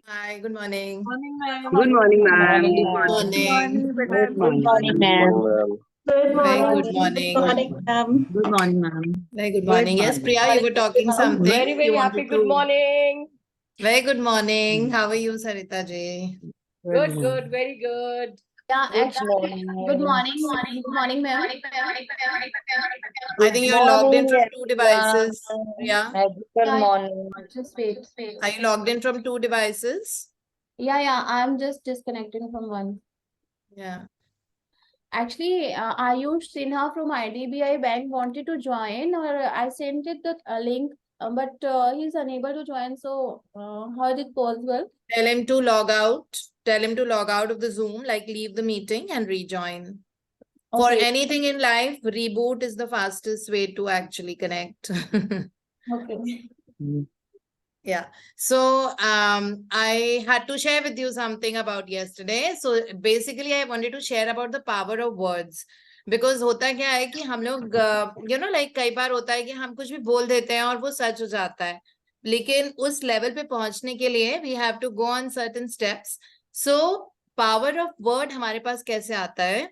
Hi, good morning. Morning, ma'am. Good morning, ma'am. Morning, Good ma'am. morning. Morning. Beta. Good Good morning. morning, ma'am. Good Very morning. good morning. Good morning, ma'am. Good morning, ma'am. Very good Good morning. Yes, morning. Priya, you were talking something. Very, very You happy. wanted Good to. morning. Very good morning. How are you, Sarita ji? Good Good, morning. very good. Yeah, Good actually, morning. good morning. Good morning, ma'am. I Good think you're logged in morning, from two everyone. devices. Priya, Magical Yeah, morning. just wait. are you logged in from two devices? Yeah, I'm just disconnecting from one. Yeah. Actually, Ayush Sinha from IDBI Bank wanted to join, or I sent it the link, but he's unable to join. So, how is it possible? Tell him to log out. Tell him to log out of the Zoom, like leave the meeting and rejoin. For Okay, anything in life, reboot is the fastest way to actually connect. okay. Yeah. So I had to share with you something about yesterday. So basically, I wanted to share about the power of words. Because होता क्या है कि हम लोग like कई बार होता है कि हम कुछ भी बोल देते हैं और वो सच हो जाता है. लेकिन उस लेवल पे पहुंचने के लिए we have to go on certain steps. So power of word हमारे पास कैसे आता है?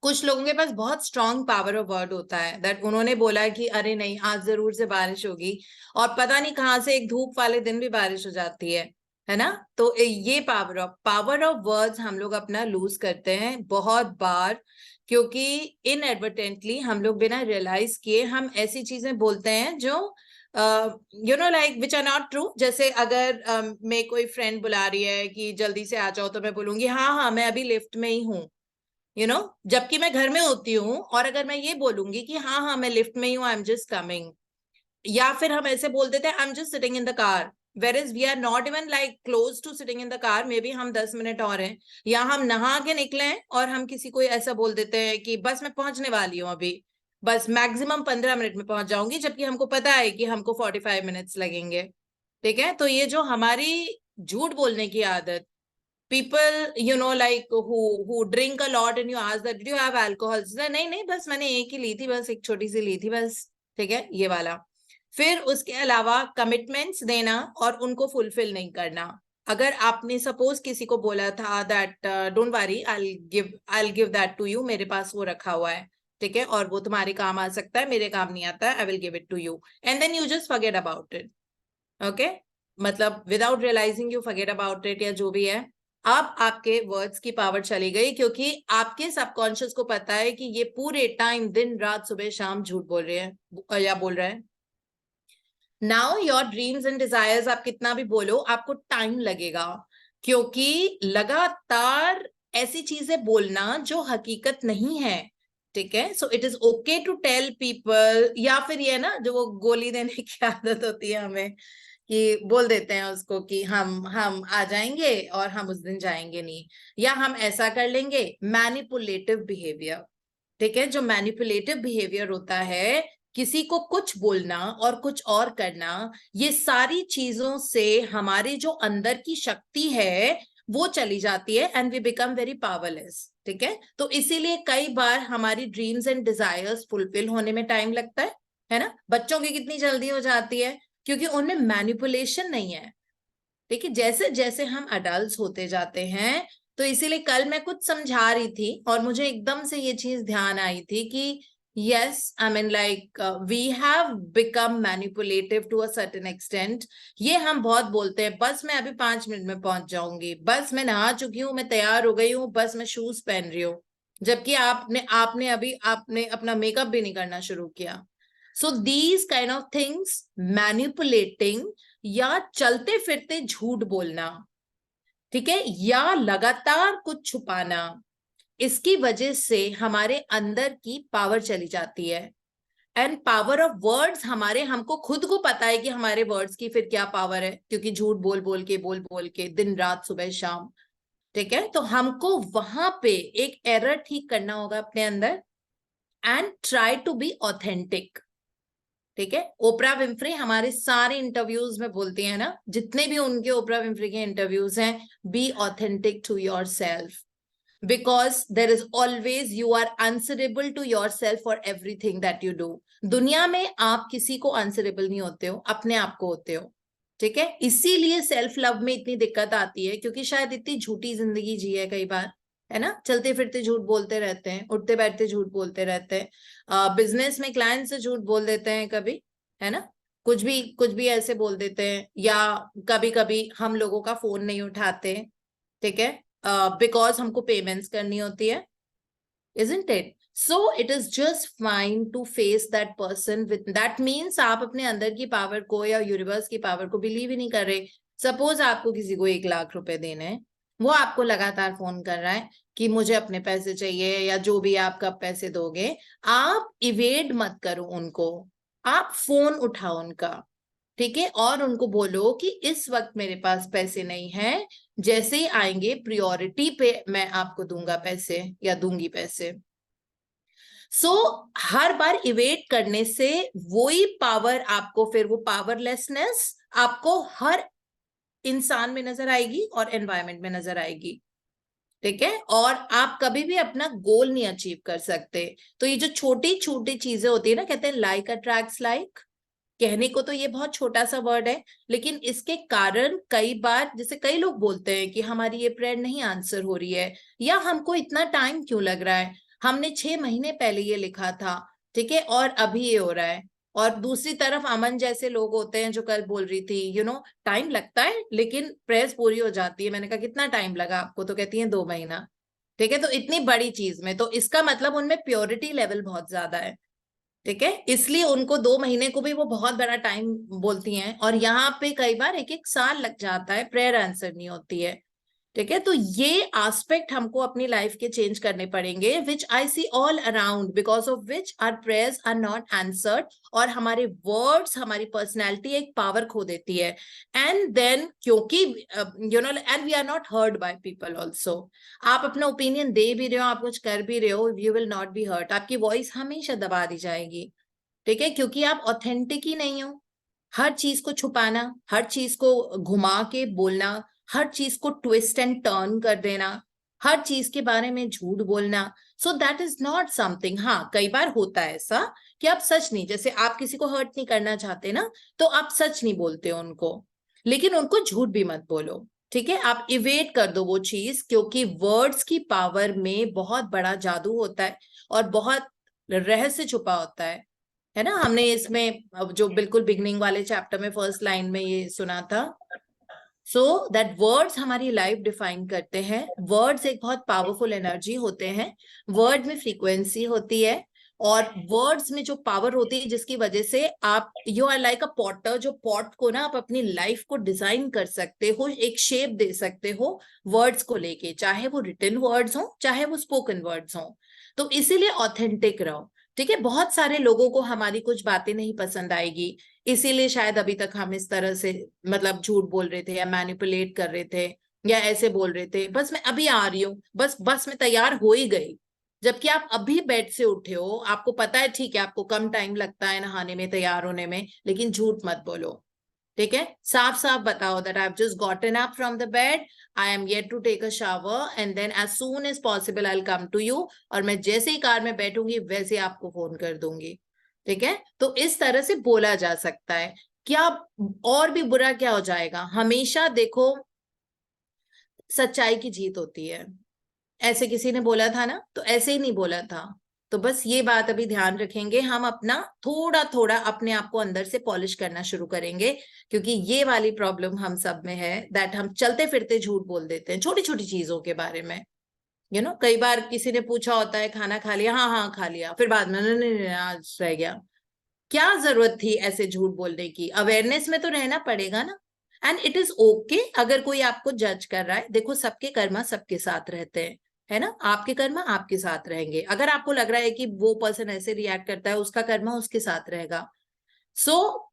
कुछ लोगों के पास बहुत स्ट्रॉन्ग पावर ऑफ वर्ड होता है दैट उन्होंने बोला कि अरे नहीं आज जरूर से बारिश होगी और पता नहीं कहाँ से एक धूप वाले दिन भी बारिश हो जाती है ना. तो ये पावर ऑफ वर्ड्स हम लोग अपना लूज करते हैं बहुत बार, क्योंकि इनएडवर्टेंटली हम लोग बिना रियलाइज किए हम ऐसी चीजें बोलते हैं जो like which are not true. जैसे अगर मैं कोई फ्रेंड बुला रही है कि जल्दी से आ जाओ तो मैं बोलूंगी हाँ मैं अभी लिफ्ट में ही हूँ, जबकि मैं घर में होती हूँ. और अगर मैं ये बोलूंगी कि हाँ मैं लिफ्ट में ही हूँ, आई एम जस्ट कमिंग, या फिर हम ऐसे बोल देते हैं I am just sitting in the car, where is we are not even like close to sitting in the car, maybe हम 10 मिनट और हैं, या हम नहा के निकले हैं और हम किसी को ऐसा बोल देते हैं कि बस मैं पहुंचने वाली हूँ अभी, बस मैक्सिमम 15 मिनट में पहुंच जाऊंगी, जबकि हमको पता है कि हमको 45 मिनट्स लगेंगे. ठीक है, तो ये जो हमारी झूठ बोलने की आदत, people like who drink a lot and you ask that did you have alcohol, नहीं बस मैंने एक ही ली थी, बस एक छोटी सी ली थी बस. ठीक है, ये वाला. फिर उसके अलावा कमिटमेंट्स देना और उनको फुलफिल नहीं करना. अगर आपने सपोज किसी को बोला था that don't worry I give that to you, मेरे पास वो रखा हुआ है, ठीक है, और वो तुम्हारे काम आ सकता है, मेरे काम नहीं आता है, I will give it to you, and then you just forget about it. Okay, मतलब without realising you forget about it या जो भी है. अब आपके वर्ड्स की पावर चली गई, क्योंकि आपके सबकॉन्शियस को पता है कि ये पूरे टाइम दिन रात सुबह शाम झूठ बोल रहे हैं या बोल रहे हैं. Now your dreams and desires, आप कितना भी बोलो आपको टाइम लगेगा, क्योंकि लगातार ऐसी चीजें बोलना जो हकीकत नहीं है. ठीक है, so it is okay to tell people, या फिर ये ना जो वो गोली देने की आदत होती है हमें, कि बोल देते हैं उसको कि हम आ जाएंगे और हम उस दिन जाएंगे नहीं, या हम ऐसा कर लेंगे. Manipulative behaviour. ठीक है, जो मैनिपुलेटिव बिहेवियर होता है, किसी को कुछ बोलना और कुछ और करना, ये सारी चीजों से हमारी जो अंदर की शक्ति है वो चली जाती है and we become very powerless. ठीक है, तो इसीलिए कई बार हमारी ड्रीम्स एंड डिजायर्स फुलफिल होने में टाइम लगता है ना. बच्चों की कितनी जल्दी हो जाती है, क्योंकि उनमें मैनिपुलेशन नहीं है. ठीक है, जैसे जैसे हम अडल्ट होते जाते हैं, तो इसीलिए कल मैं कुछ समझा रही थी और मुझे एकदम से ये चीज ध्यान आई थी कि yes I mean like we have become manipulative to a certain extent. ये हम बहुत बोलते हैं, बस मैं अभी 5 मिनट में पहुंच जाऊंगी, बस मैं नहा चुकी हूँ, मैं तैयार हो गई हूँ, बस मैं शूज पहन रही हूँ, जबकि आपने अपना मेकअप भी नहीं करना शुरू किया. So these kind of things, manipulating या चलते फिरते झूठ बोलना, ठीक है, या लगातार कुछ छुपाना, इसकी वजह से हमारे अंदर की पावर चली जाती है. एंड पावर ऑफ वर्ड्स, हमको खुद को पता है कि हमारे वर्ड्स की फिर क्या पावर है, क्योंकि झूठ बोल बोल के दिन रात सुबह शाम. ठीक है, तो हमको वहां पे एक एरर ठीक करना होगा अपने अंदर and try to be authentic. ठीक है, ओपरा विंफ्रे हमारे सारे इंटरव्यूज में बोलती है ना, जितने भी उनके ओपरा विंफ्रे के इंटरव्यूज हैं, be authentic to your self, because there is always, you are answerable to your self for everything that you do. दुनिया में आप किसी को आंसरेबल नहीं होते हो, अपने आप को होते हो. ठीक है, इसीलिए सेल्फ लव में इतनी दिक्कत आती है, क्योंकि शायद इतनी झूठी जिंदगी जी है कई बार, है ना, चलते फिरते झूठ बोलते रहते हैं, उठते बैठते झूठ बोलते रहते हैं, बिजनेस में क्लाइंट से झूठ बोल देते हैं कभी, है ना, कुछ भी ऐसे बोल देते हैं, या कभी कभी हम लोगों का फोन नहीं उठाते, ठीक है, बिकॉज हमको पेमेंट्स करनी होती है, isn't it? So it is just fine to face that person with that means आप अपने अंदर की पावर को या यूनिवर्स की पावर को बिलीव ही नहीं कर रहे। सपोज आपको किसी को 1 लाख रुपए देने हैं, वो आपको लगातार फोन कर रहा है कि मुझे अपने पैसे चाहिए, या जो भी आप कब पैसे दोगे, आप इवेड मत करो उनको, आप फोन उठाओ उनका, ठीक है, और उनको बोलो कि इस वक्त मेरे पास पैसे नहीं है, जैसे ही आएंगे प्रायोरिटी पे मैं आपको दूंगा पैसे या दूंगी पैसे। सो हर बार इवेट करने से वही पावर आपको, फिर वो पावरलेसनेस आपको हर इंसान में नजर आएगी और एनवायरनमेंट में नजर आएगी, ठीक है, और आप कभी भी अपना गोल नहीं अचीव कर सकते। तो ये जो छोटी छोटी चीजें होती है ना, कहते हैं लाइक अट्रैक्ट्स लाइक, कहने को तो ये बहुत छोटा सा वर्ड है, लेकिन इसके कारण कई बार, जैसे कई लोग बोलते हैं कि हमारी ये प्रेयर नहीं आंसर हो रही है, या हमको इतना टाइम क्यों लग रहा है, हमने 6 महीने पहले ये लिखा था, ठीक है, और अभी ये हो रहा है। और दूसरी तरफ अमन जैसे लोग होते हैं जो कल बोल रही थी, टाइम लगता है लेकिन प्रेयर्स पूरी हो जाती है। मैंने कहा कितना टाइम लगा आपको, तो कहती है 2 महीना, ठीक है, तो इतनी बड़ी चीज में, तो इसका मतलब उनमें प्योरिटी लेवल बहुत ज्यादा है, ठीक है, इसलिए उनको 2 महीने को भी वो बहुत बड़ा टाइम बोलती हैं, और यहाँ पे कई बार 1-1 साल लग जाता है, प्रेयर आंसर नहीं होती है, ठीक है। तो ये एस्पेक्ट हमको अपनी लाइफ के चेंज करने पड़ेंगे, which I see all around, because of which our prayers are not answered, और हमारे वर्ड्स, हमारी पर्सनैलिटी एक पावर खो देती है, एंड देन क्योंकि and we are not heard by people also. आप अपना ओपिनियन दे भी रहे हो, आप कुछ कर भी रहे हो, you will not be hurt, आपकी वॉइस हमेशा दबा दी जाएगी, ठीक है, क्योंकि आप ऑथेंटिक ही नहीं हो। हर चीज को छुपाना, हर चीज को घुमा के बोलना, हर चीज को ट्विस्ट एंड टर्न कर देना, हर चीज के बारे में झूठ बोलना, so that is not something. हाँ, कई बार होता है ऐसा कि आप सच नहीं, जैसे आप किसी को हर्ट नहीं करना चाहते ना, तो आप सच नहीं बोलते हो उनको, लेकिन उनको झूठ भी मत बोलो, ठीक है, आप इवेट कर दो वो चीज, क्योंकि वर्ड्स की पावर में बहुत बड़ा जादू होता है और बहुत रहस्य छुपा होता है ना। हमने इसमें जो बिल्कुल बिगनिंग वाले चैप्टर में फर्स्ट लाइन में ये सुना था, सो दैट वर्ड्स हमारी लाइफ डिफाइन करते हैं। वर्ड्स एक बहुत पावरफुल एनर्जी होते हैं, वर्ड में फ्रीक्वेंसी होती है, और वर्ड्स में जो पावर होती है जिसकी वजह से आप, you are like a potter, जो पॉट को ना आप अपनी लाइफ को डिजाइन कर सकते हो, एक शेप दे सकते हो वर्ड्स को लेके, चाहे वो रिटन वर्ड्स हो चाहे वो स्पोकन वर्ड्स हो। तो इसीलिए ऑथेंटिक रहो, ठीक है। बहुत सारे लोगों को हमारी कुछ बातें नहीं पसंद आएगी, इसीलिए शायद अभी तक हम इस तरह से मतलब झूठ बोल रहे थे, या मैनिपुलेट कर रहे थे, या ऐसे बोल रहे थे, बस मैं अभी आ रही हूँ, बस मैं तैयार हो ही गई, जबकि आप अभी बेड से उठे हो, आपको पता है, ठीक है, आपको कम टाइम लगता है नहाने में, तैयार होने में, लेकिन झूठ मत बोलो, ठीक है, साफ साफ बताओ that I have just gotten up from the bed, I am yet to take a shower, and then as soon as possible I will come to you, और मैं जैसे ही कार में बैठूंगी वैसे आपको फोन कर दूंगी, ठीक है। तो इस तरह से बोला जा सकता है, क्या और भी बुरा क्या हो जाएगा। हमेशा देखो सच्चाई की जीत होती है, ऐसे किसी ने बोला था ना, तो ऐसे ही नहीं बोला था। तो बस ये बात अभी ध्यान रखेंगे, हम अपना थोड़ा थोड़ा अपने आप को अंदर से पॉलिश करना शुरू करेंगे, क्योंकि ये वाली प्रॉब्लम हम सब में है, दैट हम चलते फिरते झूठ बोल देते हैं छोटी छोटी चीजों के बारे में। कई बार किसी ने पूछा होता है खाना खा लिया, हाँ हाँ खा लिया, फिर बाद में नहीं नहीं नहीं, आज रह गया। क्या जरूरत थी ऐसे झूठ बोलने की, अवेयरनेस में तो रहना पड़ेगा ना। एंड इट इज ओके अगर कोई आपको जज कर रहा है, देखो सबके कर्मा सबके साथ रहते हैं, है ना, आपके कर्मा आपके साथ रहेंगे। अगर आपको लग रहा है कि वो पर्सन ऐसे रिएक्ट करता है, उसका कर्मा उसके साथ रहेगा। So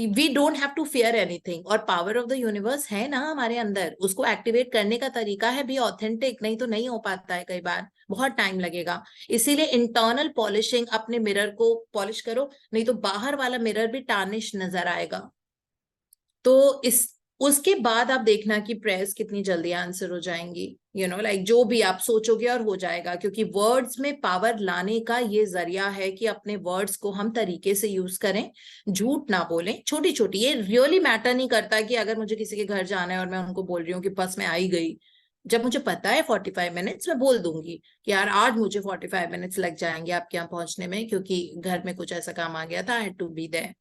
we don't have to fear anything, और पावर ऑफ द यूनिवर्स है ना हमारे अंदर, उसको एक्टिवेट करने का तरीका है भी ऑथेंटिक, नहीं तो नहीं हो पाता है, कई बार बहुत टाइम लगेगा। इसीलिए इंटरनल पॉलिशिंग, अपने मिरर को पॉलिश करो, नहीं तो बाहर वाला मिरर भी टार्निश नजर आएगा। तो इस उसके बाद आप देखना कि प्रेयर्स कितनी जल्दी आंसर हो जाएंगी, लाइक जो भी आप सोचोगे और हो जाएगा, क्योंकि वर्ड्स में पावर लाने का ये जरिया है कि अपने वर्ड्स को हम तरीके से यूज करें, झूठ ना बोलें, छोटी छोटी, ये रियली मैटर नहीं करता कि अगर मुझे किसी के घर जाना है और मैं उनको बोल रही हूँ कि बस मैं आई गई, जब मुझे पता है 45 मिनट्स, मैं बोल दूंगी कि यार आज मुझे 45 मिनट्स लग जाएंगे आपके यहाँ पहुंचने में, क्योंकि घर में कुछ ऐसा काम आ गया था, I had to be there.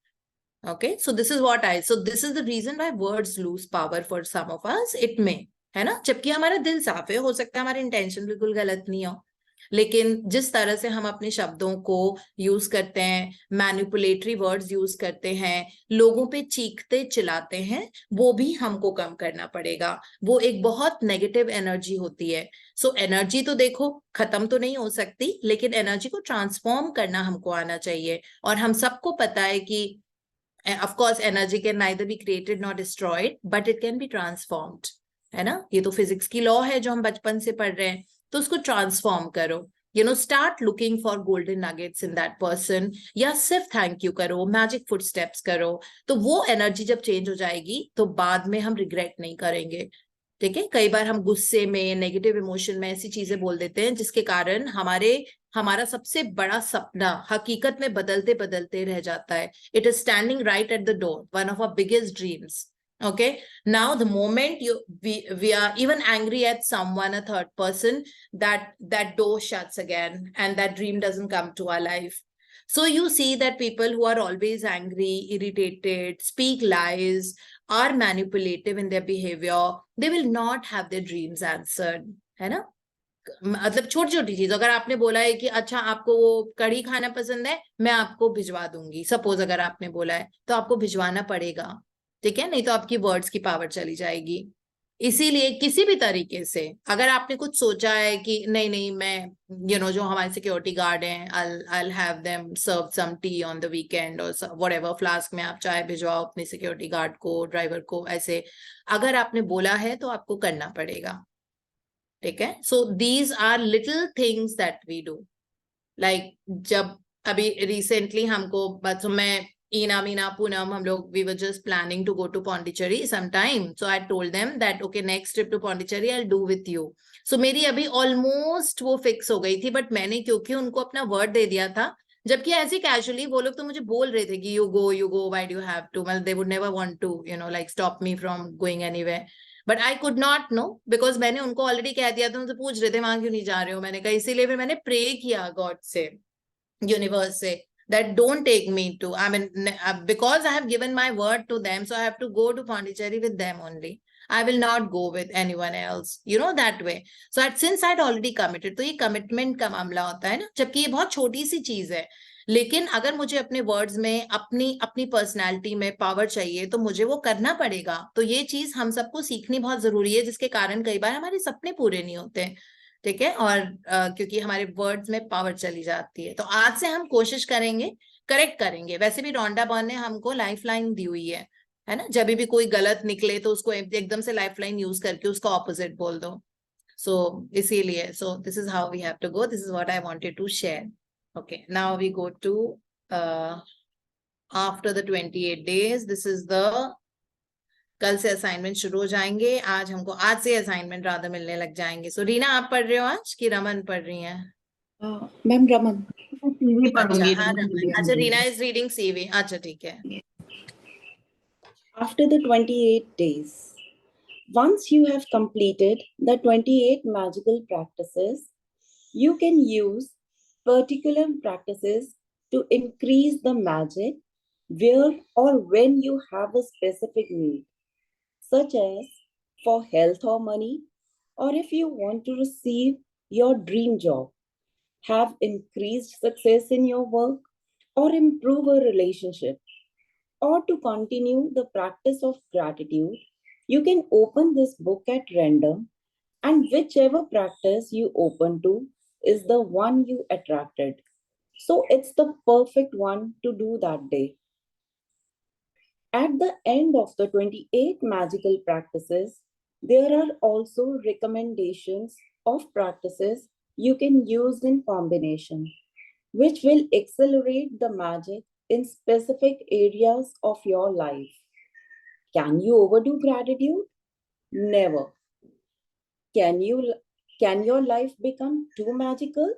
Okay, so this is what so this is the reason why words lose power for some of us. It may, है ना, जबकि हमारा दिल साफ है, हो सकता है हमारे इंटेंशन बिल्कुल गलत नहीं हो, लेकिन जिस तरह से हम अपने शब्दों को यूज करते हैं, मैनिपुलेटरी वर्ड्स यूज करते हैं, लोगों पे चीखते चिल्लाते हैं, वो भी हमको कम करना पड़ेगा. वो एक बहुत नेगेटिव एनर्जी होती है. सो एनर्जी तो देखो खत्म तो नहीं हो सकती, लेकिन एनर्जी को ट्रांसफॉर्म करना हमको आना चाहिए. और हम सबको पता है कि of course energy can neither be created nor destroyed, but it can be transformed, है ना. ये तो फिजिक्स की लॉ है जो हम बचपन से पढ़ रहे हैं. तो उसको ट्रांसफॉर्म करो, start looking for golden nuggets in that person, या सिर्फ थैंक यू करो, मैजिक फुट स्टेप्स करो. तो वो एनर्जी जब चेंज हो जाएगी तो बाद में हम रिग्रेट नहीं करेंगे. ठीक है, कई बार हम गुस्से में, नेगेटिव इमोशन में ऐसी चीजें बोल देते हैं जिसके कारण हमारा सबसे बड़ा सपना हकीकत में बदलते बदलते रह जाता है. It is standing right at the door, one of our biggest dreams. Okay, now the moment we are even angry at someone, a third person, that door shuts again and that dream doesn't come to our life. So you see that people who are always angry, irritated, speak lies, are manipulative in their behavior, they will not have their dreams answered, है ना. मतलब छोटी छोटी चीज, अगर आपने बोला है कि अच्छा आपको वो कढ़ी खाना पसंद है, मैं आपको भिजवा दूंगी, सपोज अगर आपने बोला है, तो आपको भिजवाना पड़ेगा. ठीक है, नहीं तो आपकी वर्ड्स की पावर चली जाएगी. इसीलिए किसी भी तरीके से अगर आपने कुछ सोचा है कि नहीं नहीं मैं जो हमारे सिक्योरिटी गार्ड हैं, I'll have them serve some tea on the weekend or whatever, flask में आप चाय भिजवाओ अपने सिक्योरिटी गार्ड को, ड्राइवर को, ऐसे अगर आपने बोला है तो आपको करना पड़ेगा. ठीक है, so these are little things that we do. Like जब अभी रिसेंटली हमको, बस मैं, ईना, मीना, पूनम, हम लोग we were just planning to go to Pondicherry sometime. So I told them that okay, next trip to Pondicherry I'll do with you. So मेरी अभी almost वो फिक्स हो गई थी, बट मैंने क्योंकि उनको अपना वर्ड दे दिया था, जबकि ऐसे कैजुअली वो लोग तो मुझे बोल रहे थे कि you go, why do have to, मतलब they would never want to like stop me from going anywhere. But I could not know, because मैंने उनको ऑलरेडी कह दिया था. उनसे पूछ रहे थे वहां क्यों नहीं जा रहे हो, मैंने कहा इसीलिए. फिर मैंने प्रे किया गॉड से, यूनिवर्स से, that don't take me to, I mean, because I have given my word to them, so I have to go to Pondicherry with them only. I will not go with anyone else, that way. So since I'd already committed, तो ये commitment का मामला होता है ना, जबकि ये बहुत छोटी सी चीज है, लेकिन अगर मुझे अपने वर्ड्स में, अपनी पर्सनैलिटी में पावर चाहिए तो मुझे वो करना पड़ेगा. तो ये चीज हम सबको सीखनी बहुत जरूरी है, जिसके कारण कई बार हमारे सपने पूरे नहीं होते. ठीक है, और क्योंकि हमारे वर्ड्स में पावर चली जाती है. तो आज से हम कोशिश करेंगे, करेक्ट करेंगे. वैसे भी रोंडा बॉन ने हमको लाइफ लाइन दी हुई है ना, जब भी कोई गलत निकले तो उसको एकदम से लाइफ लाइन यूज करके उसका ऑपोजिट बोल दो. सो इसीलिए, so this is how we have to go, this is what I wanted to share. Okay, now we go to after the 28 days. This is the, कल से assignment शुरू हो जाएंगे. आज से असाइनमेंट राधा मिलने लग जाएंगे. सो रीना आप पढ़ रहे हो आज कि रमन पढ़ रही हैं? मैम रमन. सीवी अच्छा, पढ़ूंगी. हाँ रमन. अच्छा, रीना इज रीडिंग सीवी. अच्छा ठीक है. After the 28 days, once you have completed the 28 magical practices, you can use particular practices to increase the magic where or when you have a specific need, such as for health or money, or if you want to receive your dream job, have increased success in your work, or improve a relationship, or to continue the practice of gratitude. You can open this book at random, and whichever practice you open to is the one you attracted. So it's the perfect one to do that day. At the end of the 28 magical practices, there are also recommendations of practices you can use in combination, which will accelerate the magic in specific areas of your life. Can you overdo gratitude? Never. Can your life become too magical?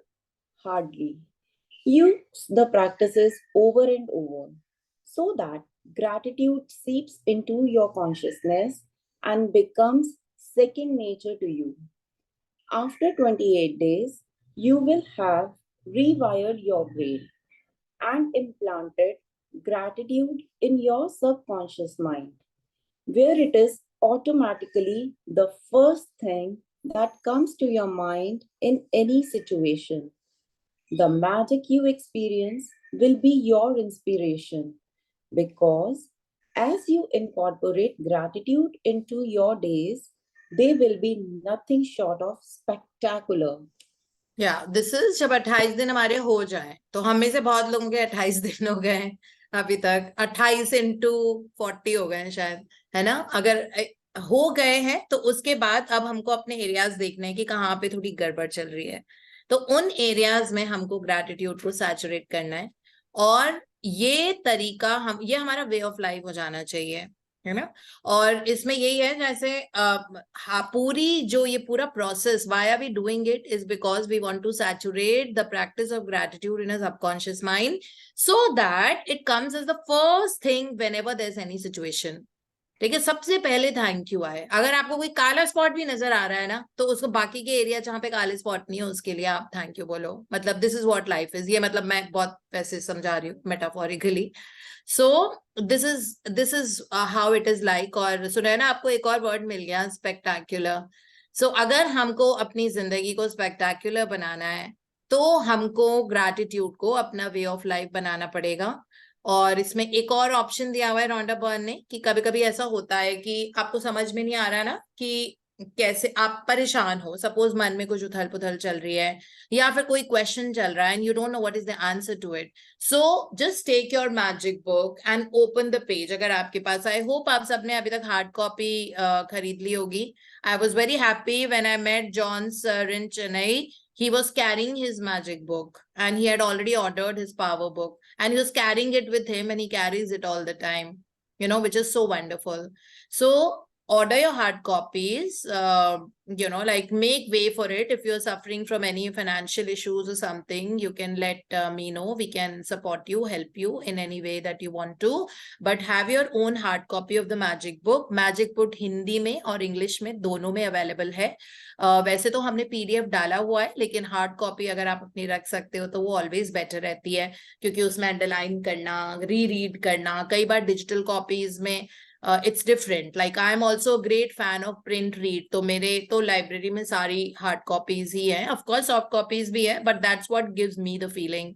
Hardly. Use the practices over and over so that gratitude seeps into your consciousness and becomes second nature to you. After 28 days, you will have rewired your brain and implanted gratitude in your subconscious mind, where it is automatically the first thing that comes to your mind in any situation. The magic you experience will be your inspiration because as you incorporate gratitude into your days, they will be nothing short of spectacular. This is जब 28 दिन हमारे हो जाए, तो हम में से बहुत लोगों के 28 दिन हो गए हैं अभी तक, 28 इंटू 40 हो गए हैं शायद, है ना? अगर हो गए हैं तो उसके बाद अब हमको अपने एरियाज देखने हैं कि कहाँ पे थोड़ी गड़बड़ चल रही है, तो उन एरियाज में हमको ग्रेटिट्यूड को सैचुरेट करना है। और ये तरीका ये हमारा वे ऑफ लाइफ हो जाना चाहिए, है ना? और इसमें यही है, जैसे पूरी जो ये पूरा process, why are we doing it is because we want to saturate the practice of gratitude in a subconscious mind so that it comes as the first thing whenever there is any situation. ठीक है, सबसे पहले thank you आए। अगर आपको कोई काला spot भी नजर आ रहा है ना, तो उसको बाकी के एरिया जहां पे काले स्पॉट नहीं है उसके लिए आप थैंक यू बोलो। मतलब this is what life is. ये मतलब मैं बहुत वैसे समझा रही हूँ metaphorically. So this is how it is like. और सुनैना, आपको एक और वर्ड मिल गया, स्पेक्टाक्युलर। सो अगर हमको अपनी जिंदगी को स्पेक्टाक्युलर बनाना है तो हमको ग्रैटिट्यूड को अपना वे ऑफ लाइफ बनाना पड़ेगा। और इसमें एक और ऑप्शन दिया हुआ है रॉन्डा बर्न ने कि कभी कभी ऐसा होता है कि आपको समझ में नहीं आ रहा ना कि कैसे, आप परेशान हो, सपोज मन में कुछ उथल पुथल चल रही है या फिर कोई क्वेश्चन चल रहा है and you don't know what is the answer to it. So just take your magic book and open the page. अगर आपके पास, आई होप आप सबने अभी तक हार्ड कॉपी खरीद ली होगी। I was very happy when I met John sir in Chennai. He was carrying his magic book and he had already ordered his power book and he was carrying it with him and he carries it all the time, which is so wonderful. So order your hard copies, like make way for it. If you're suffering from any financial issues or something, you can let me know. We can support you, help you in any way that you want to, but have your own hard copy of the magic book. Magic book Hindi में और English में दोनों में available है। वैसे तो हमने PDF डाला हुआ है, लेकिन हार्ड कॉपी अगर आप अपनी रख सकते हो तो वो ऑलवेज बेटर रहती है, क्योंकि उसमें अंडरलाइन करना, रीड करना, कई बार डिजिटल कॉपीज में it's different. Like I am also great fan of print read, तो मेरे तो लाइब्रेरी में सारी हार्ड कॉपीज ही है, ऑफकोर्स सॉफ्ट कॉपीज भी है, but that's what gives me the feeling.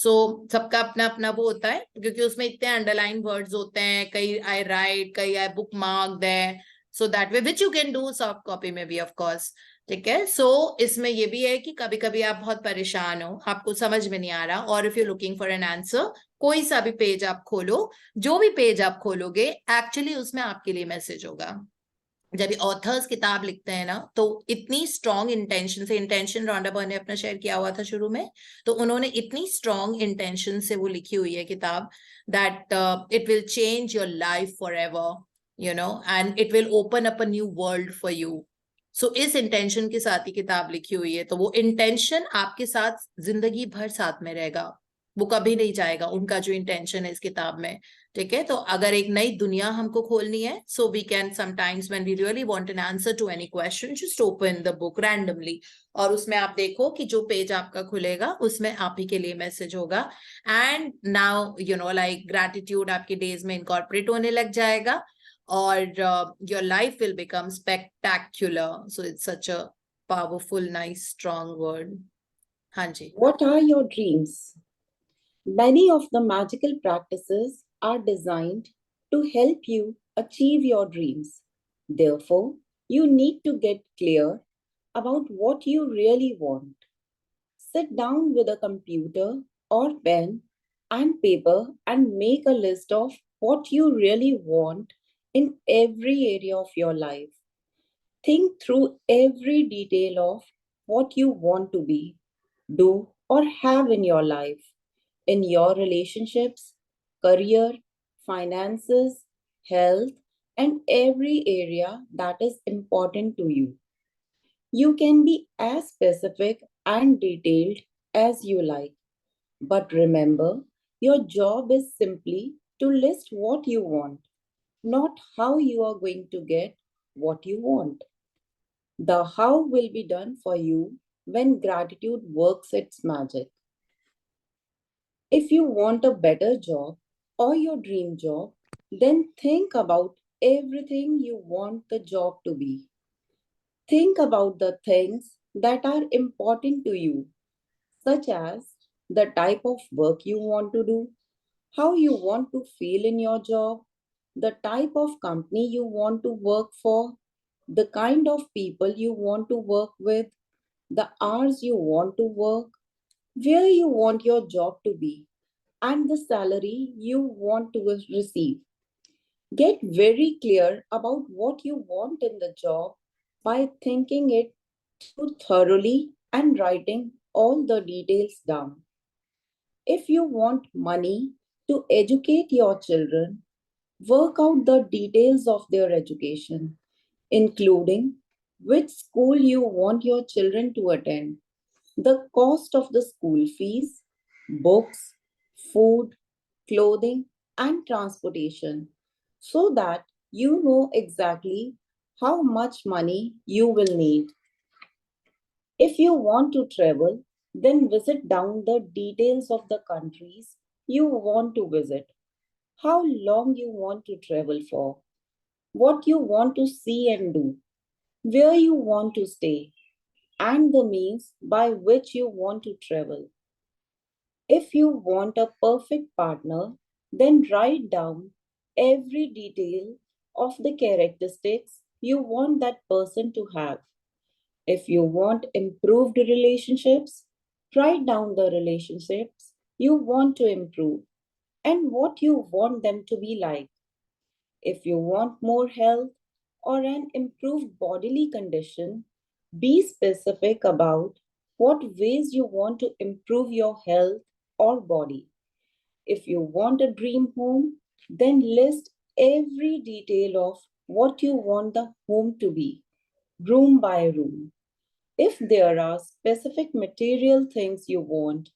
So सबका अपना अपना वो होता है, क्योंकि उसमें इतने अंडरलाइन वर्ड्स होते हैं, कई आई राइट, कई आई बुक मार्क है, so that way which you can do soft copy में भी ऑफकोर्स। ठीक है, सो इसमें ये भी है कि कभी कभी आप बहुत परेशान हो, आपको समझ में नहीं आ रहा, और if you looking for an answer, कोई सा भी पेज आप खोलो, जो भी पेज आप खोलोगे एक्चुअली उसमें आपके लिए मैसेज होगा। जब ऑथर्स किताब लिखते हैं ना, तो इतनी स्ट्रॉन्ग इंटेंशन से, इंटेंशन रॉन्डा बर्न ने अपना शेयर किया हुआ था शुरू में, तो उन्होंने इतनी स्ट्रॉन्ग इंटेंशन से वो लिखी हुई है किताब, that it will change your life for ever, and it will open up a new world for you. So इस इंटेंशन के साथ ही किताब लिखी हुई है, तो वो इंटेंशन आपके साथ जिंदगी भर साथ में रहेगा, वो कभी नहीं जाएगा, उनका जो इंटेंशन है इस किताब में। ठीक है, तो अगर एक नई दुनिया हमको खोलनी है, so we can sometimes when we really want an answer to any question, just open the book randomly, और उसमें आप देखो कि जो पेज आपका खुलेगा उसमें आप ही के लिए मैसेज होगा। एंड नाउ लाइक ग्रैटिट्यूड आपके डेज में इनकॉर्पोरेट होने लग जाएगा, or your life will become spectacular. So it's such a powerful, nice, strong word. Hanji. What are your dreams? Many of the magical practices are designed to help you achieve your dreams. Therefore, you need to get clear about what you really want. Sit down with a computer or pen and paper and make a list of what you really want in every area of your life. Think through every detail of what you want to be, do, or have in your life, in your relationships, career, finances, health, and every area that is important to you. You can be as specific and detailed as you like, but remember, your job is simply to list what you want, not how you are going to get what you want. The how will be done for you when gratitude works its magic. If you want a better job or your dream job, then think about everything you want the job to be. Think about the things that are important to you, such as the type of work you want to do, how you want to feel in your job, the type of company you want to work for, the kind of people you want to work with, the hours you want to work, where you want your job to be, and the salary you want to receive. Get very clear about what you want in the job by thinking it through thoroughly and writing all the details down. If you want money to educate your children, work out the details of their education, including which school you want your children to attend, the cost of the school fees, books, food, clothing, and transportation, so that you know exactly how much money you will need. If you want to travel, then visit down the details of the countries you want to visit, how long you want to travel for, what you want to see and do, where you want to stay, and the means by which you want to travel. If you want a perfect partner, then write down every detail of the characteristics you want that person to have. If you want improved relationships, write down the relationships you want to improve and what you want them to be like. If you want more health or an improved bodily condition, be specific about what ways you want to improve your health or body. If you want a dream home, then list every detail of what you want the home to be, room by room. If there are specific material things you want,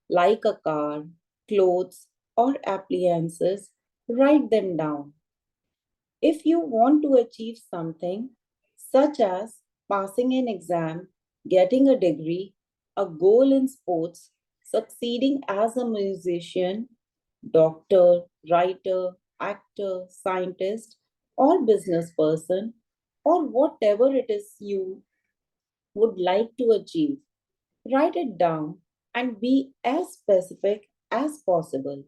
like a car, clothes, or appliances, write them down. If you want to achieve something, such as passing an exam, getting a degree, a goal in sports, succeeding as a musician, doctor, writer, actor, scientist, or business person, or whatever it is you would like to achieve, write it down and be as specific as possible.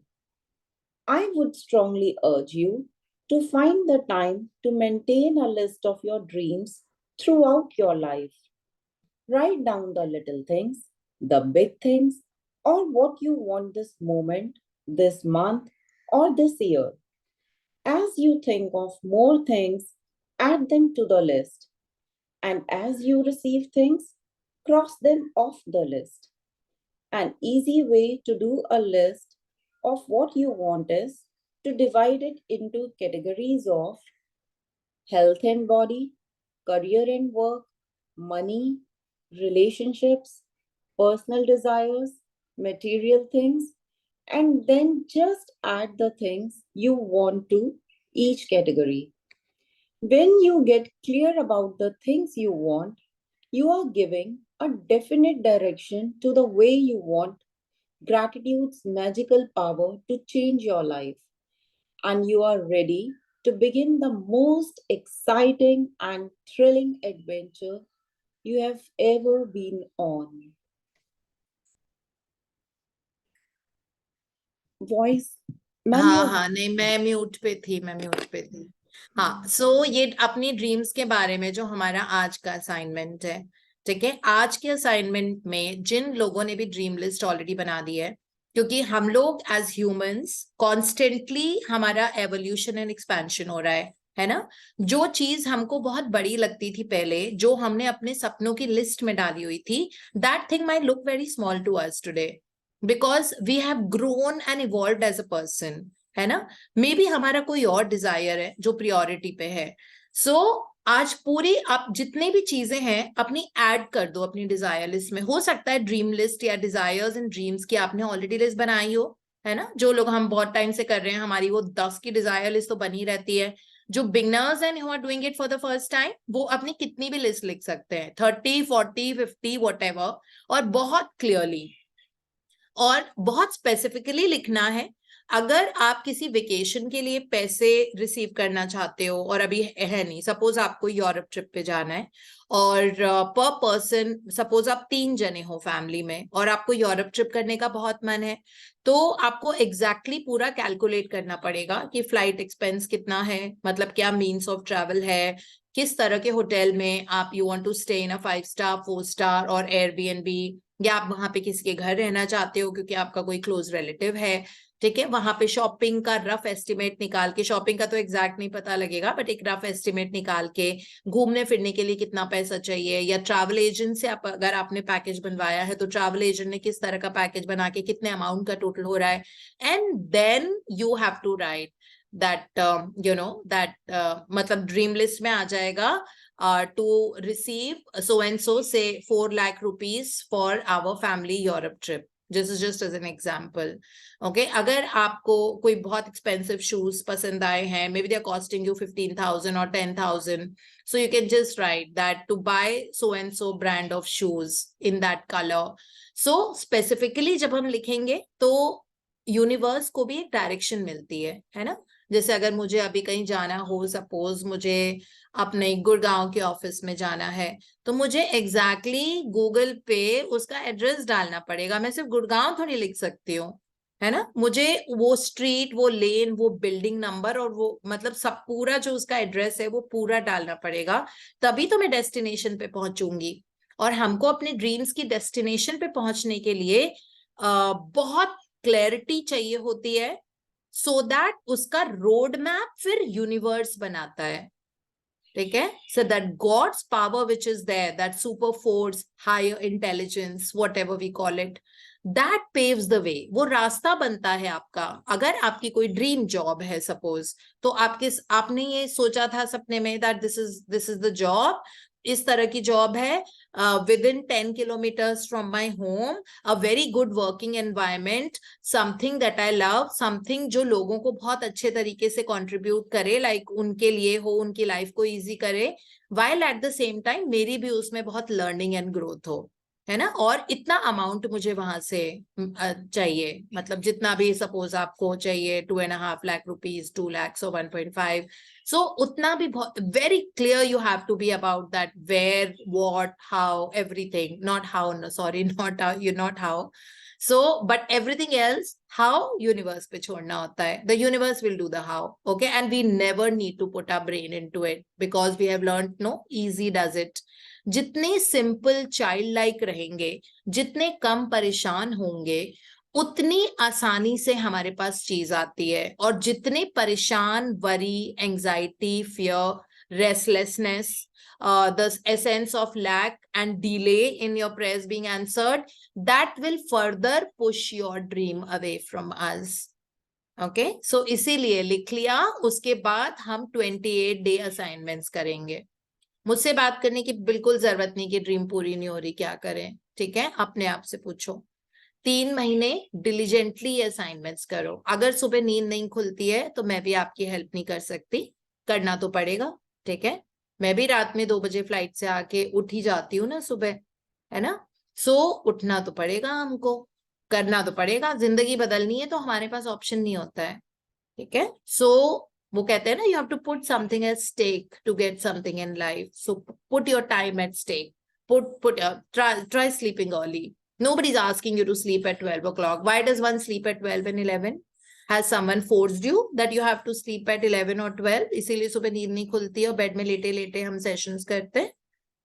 I would strongly urge you to find the time to maintain a list of your dreams throughout your life. Write down the little things, the big things, or what you want this moment, this month, or this year. As you think of more things, add them to the list. And as you receive things, cross them off the list. An easy way to do a list of what you want is to divide it into categories of health and body, career and work, money, relationships, personal desires, material things, and then just add the things you want to each category. When you get clear about the things you want, you are giving a definite direction to the way you want gratitude's magical power to change your life. And you are ready to begin the most exciting and thrilling adventure you have ever been on. Voice, ma'am, हाँ your हाँ नहीं मैं mute पे थी हाँ सो ये अपनी dreams के बारे में जो हमारा आज का असाइनमेंट है ठीक है आज के असाइनमेंट में जिन लोगों ने भी ड्रीम लिस्ट ऑलरेडी बना दी है क्योंकि हम लोग एज ह्यूमंस कॉन्स्टेंटली हमारा एवोल्यूशन एंड एक्सपेंशन हो रहा है ना जो चीज हमको बहुत बड़ी लगती थी पहले जो हमने अपने सपनों की लिस्ट में डाली हुई थी that thing might look very small to us today because we have grown and evolved as a person. है ना, मे बी हमारा कोई और डिजायर है जो प्रायोरिटी पे है। सो आज पूरी आप जितने भी चीजें हैं अपनी ऐड कर दो अपनी डिजायर लिस्ट में। हो सकता है ड्रीम लिस्ट या डिजायर्स एंड ड्रीम्स की आपने ऑलरेडी लिस्ट बनाई हो, है ना, जो लोग हम बहुत टाइम से कर रहे हैं हमारी वो 10 की डिजायर लिस्ट तो बनी रहती है। जो beginners and who are doing it for the first time वो अपनी कितनी भी लिस्ट लिख सकते हैं, 30 40 50 व्हाटएवर, और बहुत क्लियरली और बहुत स्पेसिफिकली लिखना है। अगर आप किसी वेकेशन के लिए पैसे रिसीव करना चाहते हो और अभी है नहीं, सपोज आपको यूरोप ट्रिप पे जाना है और पर पर्सन सपोज आप 3 जने हो फैमिली में और आपको यूरोप ट्रिप करने का बहुत मन है, तो आपको एग्जैक्टली पूरा कैलकुलेट करना पड़ेगा कि फ्लाइट एक्सपेंस कितना है, मतलब क्या मीन्स ऑफ ट्रैवल है, किस तरह के होटल में आप you want to stay in a 5 star 4 star और एयरबीएनबी, या आप वहां पे किसी के घर रहना चाहते हो क्योंकि आपका कोई क्लोज रिलेटिव है, ठीक है। वहां पे शॉपिंग का रफ एस्टिमेट निकाल के, शॉपिंग का तो एग्जैक्ट नहीं पता लगेगा बट एक रफ एस्टिमेट निकाल के, घूमने फिरने के लिए कितना पैसा चाहिए, या ट्रैवल एजेंट से आप अगर आपने पैकेज बनवाया है तो ट्रैवल एजेंट ने किस तरह का पैकेज बना के कितने अमाउंट का टोटल हो रहा है, and then you have to write that you know that मतलब ड्रीम लिस्ट में आ जाएगा to receive so and so say 4 lakh rupees for our family Europe trip. This is just as an example. Okay, अगर आपको कोई बहुत expensive shoes पसंद आए हैं, maybe they are costing you 15,000 or 10,000, so you can just write that to buy so and so brand of shoes in that color. So specifically जब हम लिखेंगे तो यूनिवर्स को भी एक डायरेक्शन मिलती है ना। जैसे अगर मुझे अभी कहीं जाना हो, सपोज मुझे अपने गुड़गांव के ऑफिस में जाना है, तो मुझे एग्जैक्टली गूगल पे उसका एड्रेस डालना पड़ेगा, मैं सिर्फ गुड़गांव थोड़ी लिख सकती हूँ, है ना। मुझे वो स्ट्रीट, वो लेन, वो बिल्डिंग नंबर और वो मतलब सब पूरा जो उसका एड्रेस है वो पूरा डालना पड़ेगा, तभी तो मैं डेस्टिनेशन पे पहुंचूंगी। और हमको अपने ड्रीम्स की डेस्टिनेशन पे पहुंचने के लिए बहुत क्लैरिटी चाहिए होती है, सो दैट उसका रोड मैप फिर यूनिवर्स बनाता है, ठीक है। So that God's power which is there, that super force, higher intelligence, whatever we call it, that paves the way, वो रास्ता बनता है आपका। अगर आपकी कोई ड्रीम जॉब है सपोज, तो आपने ये सोचा था सपने में that this is the job, इस तरह की जॉब है, within 10 kilometers from my home, a very good working environment, something that I love, something जो लोगों को बहुत अच्छे तरीके से contribute करे, like उनके लिए हो, उनकी लाइफ को easy करे, while at the same time मेरी भी उसमें बहुत learning and growth हो, है ना। और इतना अमाउंट मुझे वहां से चाहिए, मतलब जितना भी सपोज आपको चाहिए 2.5 lakh rupees, 2 lakhs or 1.5, so उतना भी बहुत very clear you have to be about that, where, what, how, everything, not how, no sorry, not how, you not how, so but everything else how universe पे छोड़ना होता है, the universe will do the how, okay, and we never need to put our brain into it because we have learned no, easy does it. जितने simple child like रहेंगे, जितने कम परेशान होंगे, उतनी आसानी से हमारे पास चीज आती है। और जितने परेशान, worry, anxiety, fear, restlessness, the essence of lack and delay in your prayers being answered, that will further push your dream away from us. Okay, so इसीलिए लिख लिया, उसके बाद हम 28 डे असाइनमेंट्स करेंगे। मुझसे बात करने की बिल्कुल जरूरत नहीं कि ड्रीम पूरी नहीं हो रही क्या करें, ठीक है, अपने आप से पूछो। 3 महीने डिलीजेंटली असाइनमेंट्स करो। अगर सुबह नींद नहीं खुलती है तो मैं भी आपकी हेल्प नहीं कर सकती, करना तो पड़ेगा, ठीक है। मैं भी रात में 2 बजे फ्लाइट से आके उठ ही जाती हूँ ना सुबह, है ना। सो उठना तो पड़ेगा हमको, करना तो पड़ेगा, जिंदगी बदलनी है तो हमारे पास ऑप्शन नहीं होता है, ठीक है। सो वो कहते हैं ना, you have to put something at stake to get something in life. So put your time at stake. Try sleeping early. Nobody's asking you to sleep at 12 o'clock. Why does one sleep at 12 and 11? Has someone forced you that you have to sleep at 11 or 12? इसीलिए सुबह नींद नहीं खुलती है और bed में लेटे लेटे हम सेशंस करते हैं,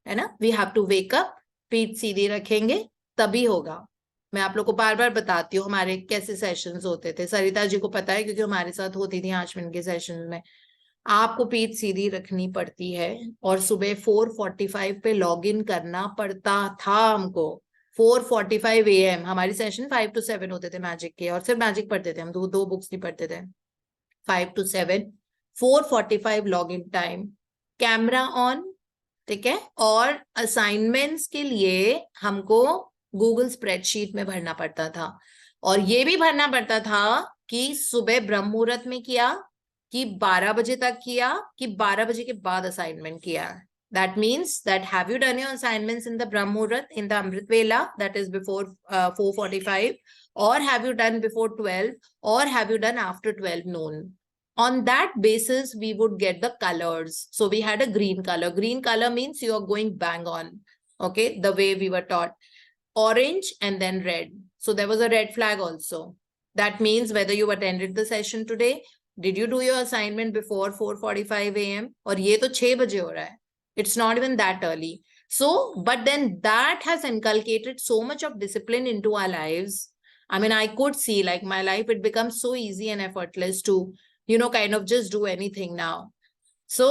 है ना। We have to wake up, पीठ सीधी रखेंगे तभी होगा। मैं आप लोग को बार बार बताती हूँ हमारे कैसे सेशंस होते थे, सरिता जी को पता है क्योंकि हमारे साथ होती थी 8 मिनट के सेशन में। आपको पीठ सीधी रखनी पड़ती है और सुबह 4:45 पे लॉग इन करना पड़ता था हमको। 4:45 AM हमारी सेशन 5 to 7 होते थे मैजिक के, और सिर्फ मैजिक पढ़ते थे हम, दो बुक्स नहीं पढ़ते थे, 5 to 7, 4:45 login time, camera on, ठीक है। और असाइनमेंट्स के लिए हमको गूगल स्प्रेडशीट में भरना पड़ता था, और ये भी भरना पड़ता था कि सुबह ब्रह्म मुहूर्त में किया, कि 12 बजे तक किया, कि 12 बजे के बाद असाइनमेंट किया। That means that have you done your assignments in the Brahm Muhurat, in the Amrit Vela, that is before 4:45, or have you done before 12, or have you done after 12 noon? On that basis, we would get the colors. So we had a green color. Green color means you are going bang on, okay, the way we were taught. Orange and then red. So there was a red flag also. That means whether you attended the session today, did you do your assignment before 4:45 a.m. और ये तो 6 बजे हो रहा है. It's not even that early. So, but then that has inculcated so much of discipline into our lives. I mean, I could see like my life, it becomes so easy and effortless to, you know, kind of just do anything now. So,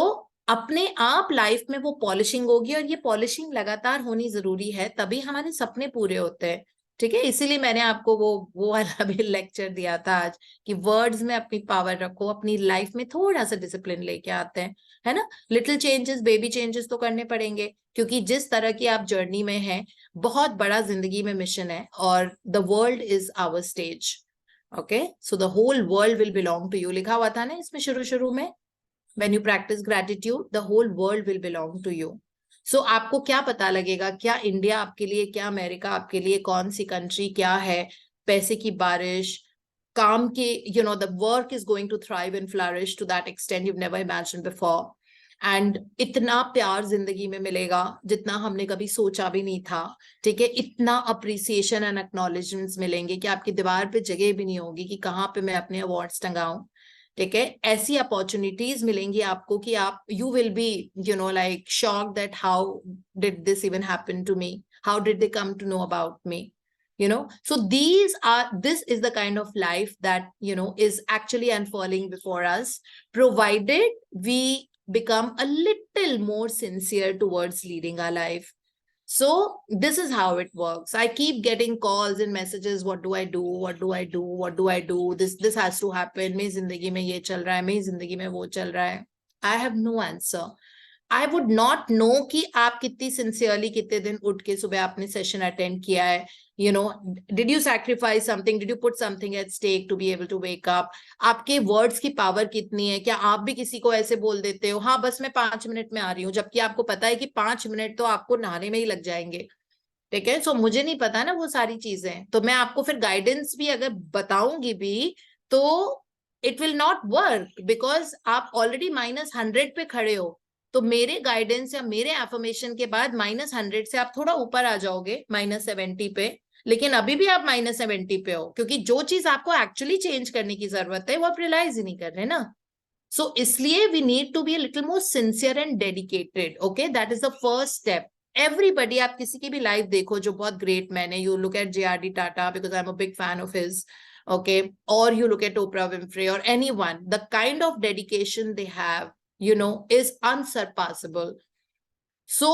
अपने आप life में वो polishing होगी, और ये polishing लगातार होनी जरूरी है, तभी हमारे सपने पूरे होते हैं, ठीक है। इसीलिए मैंने आपको वो वाला भी लेक्चर दिया था आज, कि वर्ड्स में अपनी पावर रखो, अपनी लाइफ में थोड़ा सा डिसिप्लिन लेके आते हैं, है ना। लिटिल चेंजेस, बेबी चेंजेस तो करने पड़ेंगे, क्योंकि जिस तरह की आप जर्नी में हैं, बहुत बड़ा जिंदगी में मिशन है, और the world is our stage, okay. So the whole world will belong to you, लिखा हुआ था ना इसमें शुरू में, when you practice gratitude, the whole world will belong to you. So आपको क्या पता लगेगा, क्या इंडिया आपके लिए, क्या अमेरिका आपके लिए, कौन सी कंट्री क्या है, पैसे की बारिश, काम के, you know, the work is going to thrive and flourish to that extent you've never imagined before. And इतना प्यार जिंदगी में मिलेगा जितना हमने कभी सोचा भी नहीं था, ठीक है। इतना अप्रिसिएशन एंड एक्नॉलेजमेंट्स मिलेंगे कि आपकी दीवार पे जगह भी नहीं होगी कि कहाँ पे मैं अपने अवार्ड्स टंगाऊं, ठीक है। ऐसी अपॉर्चुनिटीज मिलेंगी आपको कि आप, you will be, you know, like shocked that how did this even happen to me, how did they come to know about me, you know. So this is the kind of life that, you know, is actually unfurling before us, provided we become a little more sincere towards leading our life. So this is how it works. I keep getting calls and messages. What do I do? What do I do? What do I do? This has to happen. मेरी जिंदगी में ये चल रहा है, मेरी जिंदगी में वो चल रहा है. I have no answer. I would not know कि आप कितनी सिंसियरली कितने दिन उठ के सुबह आपने सेशन अटेंड किया है. You know, did you sacrifice something? Did you put something at stake to be able to wake up? आपके वर्ड्स की पावर कितनी है? क्या आप भी किसी को ऐसे बोल देते हो, हाँ बस मैं 5 मिनट में आ रही हूँ, जबकि आपको पता है कि 5 मिनट तो आपको नहाने में ही लग जाएंगे, ठीक है। सो मुझे नहीं पता ना वो सारी चीजें, तो मैं आपको फिर गाइडेंस भी अगर बताऊंगी भी तो it will not work, because आप ऑलरेडी -100 पे खड़े हो. तो मेरे गाइडेंस या मेरे एफर्मेशन के बाद -100 से आप थोड़ा ऊपर आ जाओगे -70 पे, लेकिन अभी भी आप -70 पे हो, क्योंकि जो चीज आपको एक्चुअली चेंज करने की जरूरत है वो आप रियलाइज ही नहीं कर रहे ना. सो इसलिए we need to be a little more sincere and dedicated, okay. That is the first step. Everybody, आप किसी की भी लाइफ देखो जो बहुत ग्रेट मैन है, you look at JRD Tata because I am a big fan of his, okay, or you look at Oprah Winfrey or anyone, the kind of dedication they have, you know, is unsurpassable. So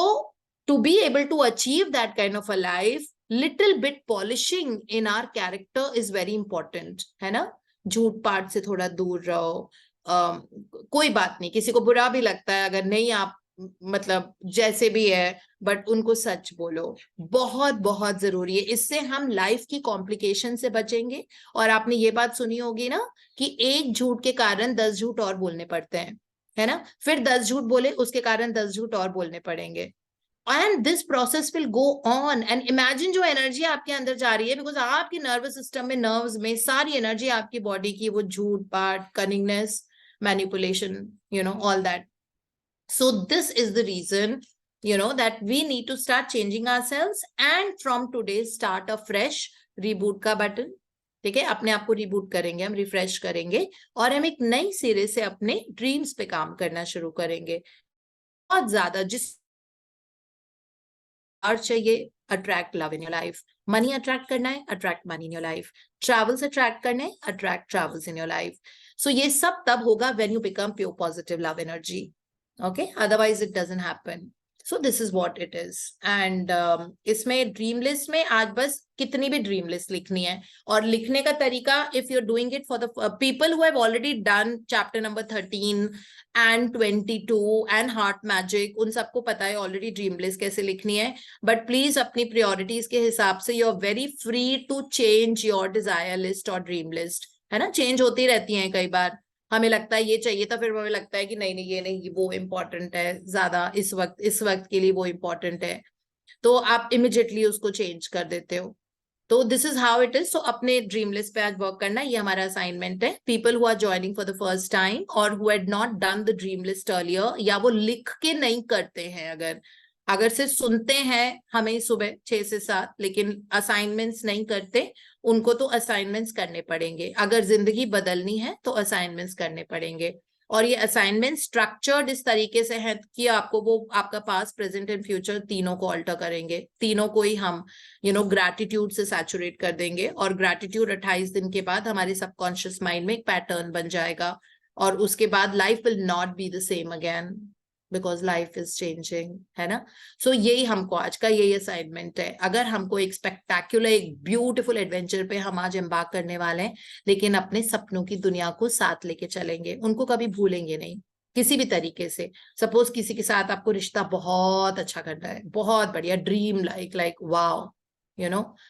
to be able to achieve that kind of a life, little bit polishing in our character is very important, है ना. झूठ पाठ से थोड़ा दूर रहो. कोई बात नहीं, किसी को बुरा भी लगता है अगर नहीं, आप मतलब जैसे भी है, बट उनको सच बोलो, बहुत बहुत जरूरी है. इससे हम लाइफ की कॉम्प्लिकेशन से बचेंगे. और आपने ये बात सुनी होगी ना कि एक झूठ के कारण 10 झूठ और बोलने पड़ते हैं, है ना. फिर 10 झूठ बोले उसके कारण 10 झूठ और बोलने पड़ेंगे. And this process will go on. And imagine जो एनर्जी आपके अंदर जा रही है, बिकॉज आपके नर्वस सिस्टम में, नर्व्स में सारी एनर्जी आपकी बॉडी की, वो झूठ पाठ, cunningness, manipulation, you know, all that. So this is the reason, you know, that we need to start changing ourselves, and from today start a fresh reboot का button, ठीक है. अपने आप को रिबूट करेंगे, हम रिफ्रेश करेंगे, और हम एक नई सिरे से अपने ड्रीम्स पे काम करना शुरू करेंगे. बहुत ज्यादा जिस और चाहिए, attract love in your life. Money attract करना है, attract money in your life. Travels attract करने, attract travels in your life. So ये सब तब होगा when you become pure positive love energy. Okay, otherwise it doesn't happen. So this is what it is. And इसमें dream list में आज बस कितनी भी ड्रीम लिस्ट लिखनी है, और लिखने का तरीका, if you are doing it for the people who have already done chapter number 13 and 22 and heart magic, उन सबको पता है ऑलरेडी ड्रीम लिस्ट कैसे लिखनी है। बट प्लीज अपनी प्रायोरिटीज के हिसाब से you are very free to change your desire list और ड्रीम लिस्ट, है ना। चेंज होती रहती हैं कई बार, हमें लगता है ये चाहिए था, फिर हमें लगता है कि नहीं नहीं ये नहीं, वो इम्पोर्टेंट है ज्यादा इस वक्त के लिए, वो इम्पोर्टेंट है, तो आप इमिडिएटली उसको चेंज कर देते हो। तो this is how it is. So अपने ड्रीम लिस्ट पे आज वर्क करना, ये हमारा असाइनमेंट है। People who are joining for the first time और who had not done the dream list earlier, या वो लिख के नहीं करते हैं, अगर सिर्फ सुनते हैं हमें सुबह 6 से 7 लेकिन असाइनमेंट्स नहीं करते, उनको तो असाइनमेंट्स करने पड़ेंगे। अगर जिंदगी बदलनी है तो असाइनमेंट्स करने पड़ेंगे। और ये असाइनमेंट स्ट्रक्चर्ड इस तरीके से है कि आपको वो आपका पास्ट प्रेजेंट एंड फ्यूचर तीनों को अल्टर करेंगे, तीनों को ही हम ग्रैटिट्यूड से सैचुरेट कर देंगे। और ग्रैटिट्यूड 28 दिन के बाद हमारे सबकॉन्शियस माइंड में एक पैटर्न बन जाएगा, और उसके बाद life will not be the same again, because life is changing, है ना। सो यही हमको आज का यही असाइनमेंट है। अगर हमको एक स्पेक्टेक्युलर, एक ब्यूटीफुल एडवेंचर पे हम आज एम्बार्क करने वाले हैं, लेकिन अपने सपनों की दुनिया को साथ लेके चलेंगे, उनको कभी भूलेंगे नहीं किसी भी तरीके से। सपोज किसी के साथ आपको रिश्ता बहुत अच्छा करना है, बहुत बढ़िया, ड्रीम लाइक वाओ,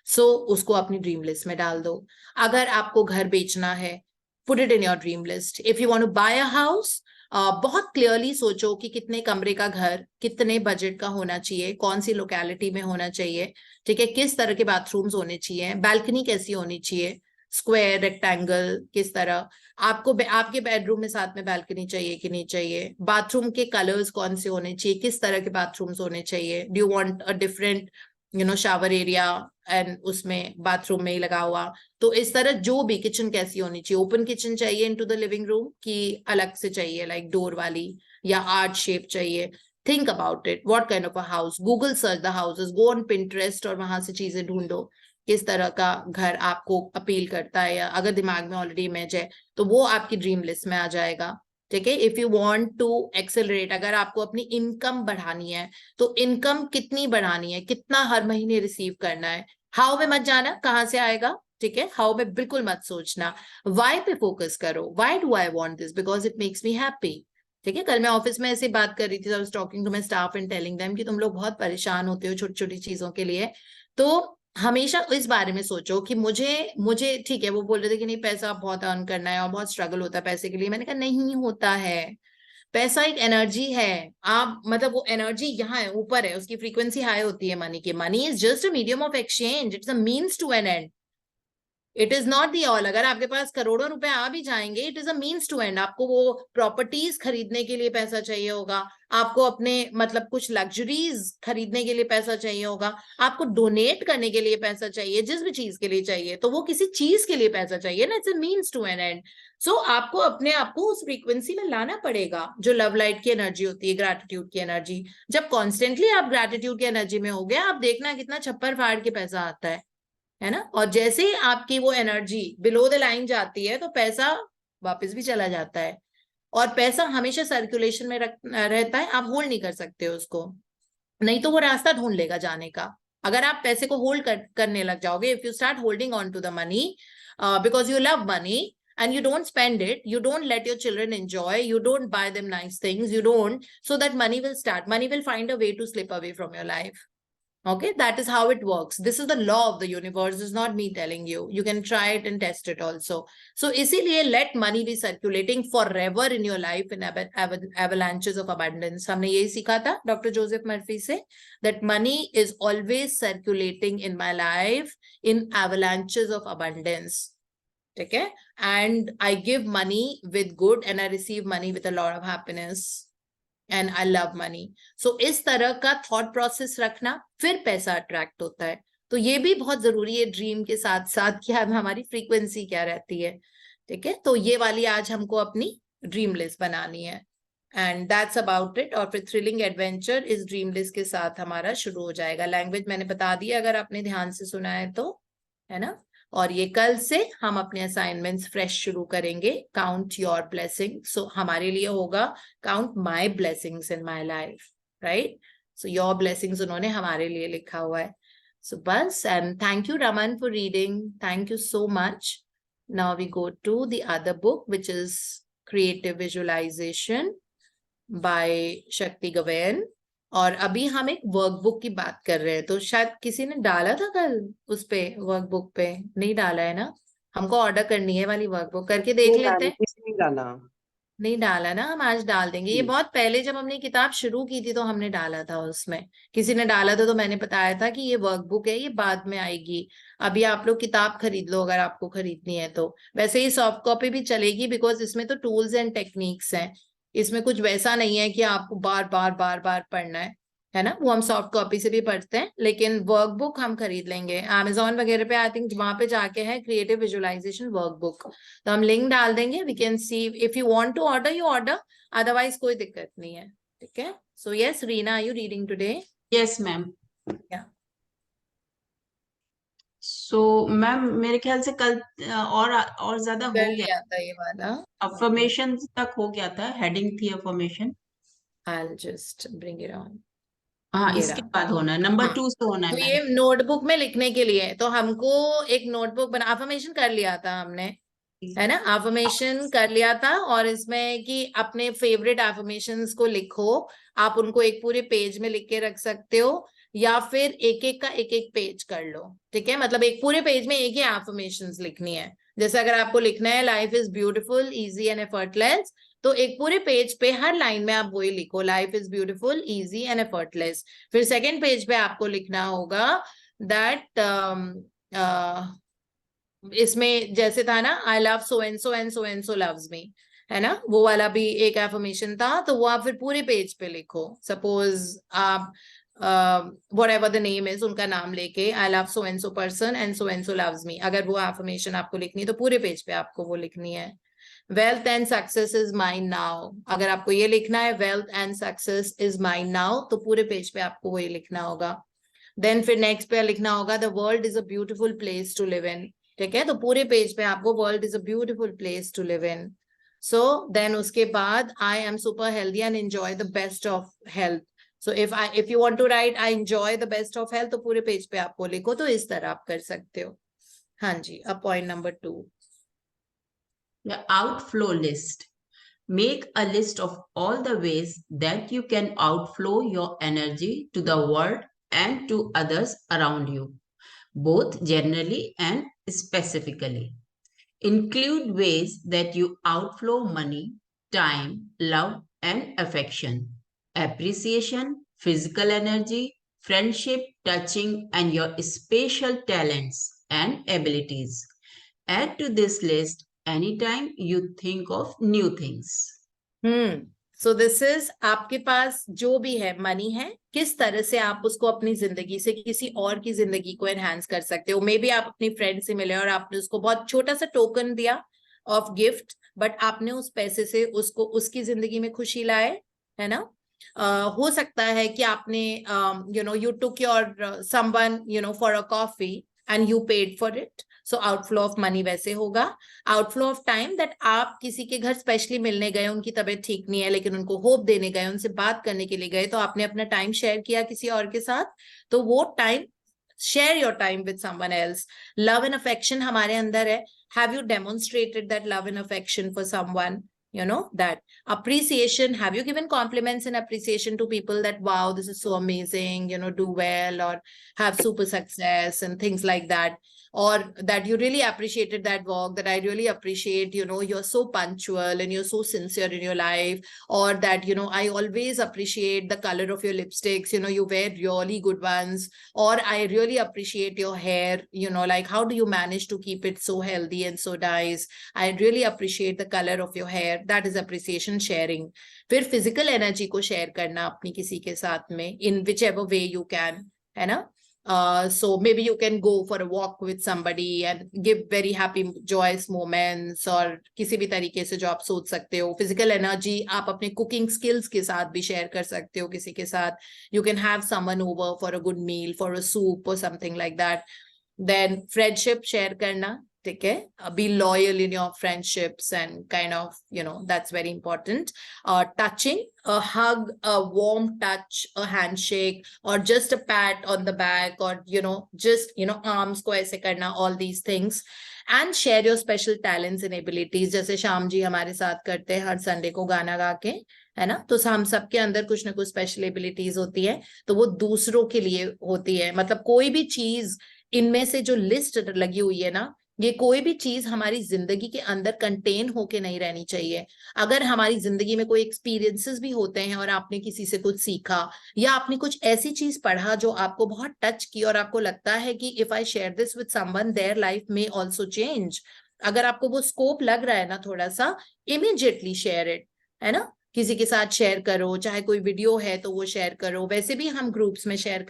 सो उसको अपनी ड्रीम लिस्ट में डाल दो। अगर आपको घर बेचना है, put it in your dream list. If you want to buy a house, बहुत क्लियरली सोचो कि कितने कमरे का घर, कितने बजट का होना चाहिए, कौन सी लोकेलिटी में होना चाहिए, ठीक है, किस तरह के बाथरूम्स होने चाहिए, बैल्कनी कैसी होनी चाहिए, स्क्वायर, रेक्टेंगल, किस तरह आपको आपके बेडरूम में साथ में बैल्कनी चाहिए कि नहीं चाहिए, बाथरूम के कलर्स कौन से होने चाहिए, किस तरह के बाथरूम्स होने चाहिए, do you want a different shower area and उसमें बाथरूम में ही लगा हुआ। तो इस तरह जो भी, किचन कैसी होनी चाहिए, ओपन किचन चाहिए इनटू द लिविंग रूम की अलग से चाहिए लाइक डोर वाली, या आर्ट शेप चाहिए। Think about it, what kind of a house, Google search the houses, go on Pinterest और वहां से चीजें ढूंढो किस तरह का घर आपको अपील करता है, या अगर दिमाग में ऑलरेडी इमेज है तो वो आपकी ड्रीम लिस्ट में आ जाएगा, ठीक है। If you want to accelerate, अगर आपको अपनी इनकम बढ़ानी है तो इनकम कितनी बढ़ानी है, कितना हर महीने रिसीव करना है, हाउ में मत जाना कहाँ से आएगा, ठीक है, हाउ में बिल्कुल मत सोचना, वाई पे फोकस करो, why do I want this, because it makes me happy, ठीक है। कल मैं ऑफिस में ऐसे बात कर रही थी, I was talking to my staff and telling them कि तुम लोग बहुत परेशान होते हो छोटी छोटी चीजों के लिए, तो हमेशा इस बारे में सोचो कि मुझे ठीक है। वो बोल रहे थे कि नहीं पैसा बहुत अर्न करना है और बहुत स्ट्रगल होता है पैसे के लिए, मैंने कहा नहीं होता है, पैसा एक एनर्जी है, आप मतलब वो एनर्जी यहाँ है, ऊपर है, उसकी फ्रीक्वेंसी हाई होती है मनी की। Money is just a medium of exchange, it's a means to an end, it is not the all. अगर आपके पास करोड़ों रुपए आ भी जाएंगे, it is a means to end. आपको वो प्रॉपर्टीज खरीदने के लिए पैसा चाहिए होगा, आपको अपने मतलब कुछ लग्जरीज खरीदने के लिए पैसा चाहिए होगा, आपको डोनेट करने के लिए पैसा चाहिए, जिस भी चीज के लिए चाहिए, तो वो किसी चीज के लिए पैसा चाहिए ना, it's a means to an end. So आपको अपने आप को उस फ्रीक्वेंसी में लाना पड़ेगा जो लव लाइट की एनर्जी होती है, ग्रैटिट्यूड की एनर्जी। जब कॉन्स्टेंटली आप ग्रैटिट्यूड की एनर्जी में हो गया, आप देखना कितना छप्पर फाड़ के पैसा आता है ना। और जैसे ही आपकी वो एनर्जी बिलो द लाइन जाती है तो पैसा वापस भी चला जाता है, और पैसा हमेशा सर्कुलेशन में रहता है, आप होल्ड नहीं कर सकते उसको, नहीं तो वो रास्ता ढूंढ लेगा जाने का। अगर आप पैसे को होल्ड करने लग जाओगे, if you start holding on to the money because you love money and you don't spend it, you don't let your children enjoy, you don't buy them nice things, you don't, so that money will find a way to slip away from your life. Okay, that is how it works. This is the law of the universe. This is not me telling you. You can try it and test it also. So इसीलिए let money be circulating forever in your life in avalanches of abundance. हमने यही सीखा था doctor Joseph Murphy से, that money is always circulating in my life in avalanches of abundance. ठीक है, and I give money with good and I receive money with a lot of happiness. And I love money. So इस तरह का thought process रखना, फिर पैसा attract होता है। तो ये भी बहुत जरूरी है ड्रीम के साथ साथ कि हमारी फ्रीक्वेंसी क्या रहती है, ठीक है। तो ये वाली आज हमको अपनी ड्रीम लिस्ट बनानी है, एंड दैट्स अबाउट इट। और फिर थ्रिलिंग एडवेंचर इस ड्रीम लिस्ट के साथ हमारा शुरू हो जाएगा। लैंग्वेज मैंने बता दी अगर आपने ध्यान से सुना है तो, है ना। और ये कल से हम अपने असाइनमेंट्स फ्रेश शुरू करेंगे, काउंट योर ब्लेसिंग। सो हमारे लिए होगा count my blessings in my life, right. So your blessings उन्होंने हमारे लिए लिखा हुआ है. सो बस, and thank you Raman for reading, thank you so much. Now we go to the other book which is creative visualisation by Shakti Gawain. और अभी हम एक वर्कबुक की बात कर रहे हैं. तो शायद किसी ने डाला था कल उस पे, वर्कबुक पे नहीं डाला है ना? हमको ऑर्डर करनी है वाली वर्कबुक, करके देख लेते हैं. किसी नहीं डाला. नहीं डाला ना, हम आज डाल देंगे. ये बहुत पहले जब हमने किताब शुरू की थी तो हमने डाला था उसमें. किसी ने डाला था तो मैंने बताया था कि ये वर्कबुक है, ये बाद में आएगी. अभी आप लोग किताब खरीद लो अगर आपको खरीदनी है तो. वैसे ही सॉफ्ट कॉपी भी चलेगी बिकॉज इसमें तो टूल्स एंड टेक्निक्स हैं. इसमें कुछ वैसा नहीं है कि आपको बार बार बार बार पढ़ना है ना. वो हम सॉफ्ट कॉपी से भी पढ़ते हैं, लेकिन वर्कबुक हम खरीद लेंगे. अमेजोन वगैरह पे आई थिंक वहां पे जाके है क्रिएटिव विजुअलाइजेशन वर्कबुक. तो हम लिंक डाल देंगे. We can see if you want to order you order, otherwise कोई दिक्कत नहीं है. ठीक है. So yes Reena, are you reading today? Yes ma'am. Yeah. So ma'am मेरे ख्याल से कल और ज्यादा हो कर गया. लिया था ये वाला. अफर्मेशन तक हो गया था, हेडिंग थी affirmation. I'll just bring it on. हाँ, ये इसके रहा. बाद होना है, नंबर हाँ. 2 से होना है तो मैम. ये नोटबुक में लिखने के लिए है. तो हमको एक नोटबुक बना, अफर्मेशन कर लिया था हमने, है ना. अफर्मेशन कर लिया था. और इसमें कि अपने फेवरेट अफर्मेशंस को लिखो. आप उनको एक पूरे पेज में लिख के रख सकते हो, या फिर एक एक का एक एक पेज कर लो. ठीक है. मतलब एक पूरे पेज में एक ही अफर्मेशंस लिखनी है. जैसे अगर आपको लिखना है life is beautiful, easy and effortless, तो एक पूरे पेज पे हर लाइन में आप वही लिखो, life is beautiful, easy and effortless. फिर सेकेंड पेज पे आपको लिखना होगा दैट इसमें जैसे था ना, I love so and so and so and so loves me, है ना. वो वाला भी एक एफर्मेशन था. तो वो आप फिर पूरे पेज पे लिखो. सपोज आप whatever the name is, उनका नाम लेके I love so and so person and so loves me. अगर वो एफर्मेशन आपको लिखनी है तो पूरे पेज पे आपको वो लिखनी है. Wealth and success is mine now, अगर आपको ये लिखना है wealth and success is mine now, तो पूरे पेज पे आपको वही लिखना होगा. देन फिर नेक्स्ट पे लिखना होगा the world is a beautiful place to live in. ठीक है. तो पूरे पेज पे आपको world is a beautiful place to live in. So then उसके बाद I am super healthy and enjoy the best of health. So if you want to write I enjoy the best of health, तो पूरे page पे आपको लिखो. तो इस तरह आप कर सकते हो. हाँ जी. अब point number 2, The outflow list. Make a list of all the ways that you can outflow your energy to the world and to others around you, both generally and specifically. Include ways that you outflow money, time, love, and affection, appreciation, physical energy, friendship, touching, and your special talents and abilities. Add to this list anytime you think of new things. So this is आपके पास जो भी है money है, किस तरह से आप उसको अपनी जिंदगी से किसी और की जिंदगी को एनहांस कर सकते हो. मे बी आप अपनी फ्रेंड से मिले और आपने उसको बहुत छोटा सा टोकन दिया ऑफ गिफ्ट, बट आपने उस पैसे से उसको उसकी जिंदगी में खुशी लाए, है ना. हो सकता है कि आपने you took your someone for a coffee and you paid for it. So outflow of money वैसे होगा. Outflow of time, that आप किसी के घर स्पेशली मिलने गए, उनकी तबीयत ठीक नहीं है लेकिन उनको होप देने गए, उनसे बात करने के लिए गए, तो आपने अपना टाइम शेयर किया किसी और के साथ. तो वो time, share your time with someone else. Love and affection हमारे अंदर है. Have you demonstrated that love and affection for someone? That appreciation, have you given compliments and appreciation to people that wow, this is so amazing, do well or have super success and things like that, or that you really appreciated that work, that I really appreciate, you're so punctual and you're so sincere in your life, or that I always appreciate the color of your lipsticks, you wear really good ones, or I really appreciate your hair, like how do you manage to keep it so healthy and so nice, I really appreciate the color of your hair. That is appreciation sharing. फिर physical energy को share करना अपनी किसी के साथ में in whichever way you can, है ना. So maybe you can go for a walk with somebody and give very happy joyous moments, और किसी भी तरीके से जो आप सोच सकते हो. Physical energy आप अपने cooking skills के साथ भी share कर सकते हो किसी के साथ. You can have someone over for a good meal, for a soup or something like that. Then friendship share करना, ठीक है, be loyal in your friendships and kind of, that's very important. Touching, a hug, a warm touch, a handshake, or just a pat on the back, or just arms को ऐसे करना, all these things. And share your special talents and abilities, जैसे श्याम जी हमारे साथ करते हैं हर Sunday को गाना गा के, है ना। तो हम सबके अंदर कुछ ना कुछ स्पेशल एबिलिटीज होती है, तो वो दूसरों के लिए होती है। मतलब कोई भी चीज इनमें से जो लिस्ट लगी हुई है ना, ये कोई भी चीज हमारी जिंदगी के अंदर कंटेन होके नहीं रहनी चाहिए। अगर हमारी जिंदगी में कोई एक्सपीरियंसेस भी होते हैं और आपने किसी से कुछ सीखा, या आपने कुछ ऐसी चीज पढ़ा जो आपको बहुत टच की, और आपको लगता है कि if I share this with someone their life में ऑल्सो चेंज, अगर आपको वो स्कोप लग रहा है ना थोड़ा सा, इमीडिएटली शेयर इट, है ना। किसी के साथ शेयर करो, चाहे कोई वीडियो है तो वो शेयर करो। वैसे भी हम ग्रुप्स में शेयर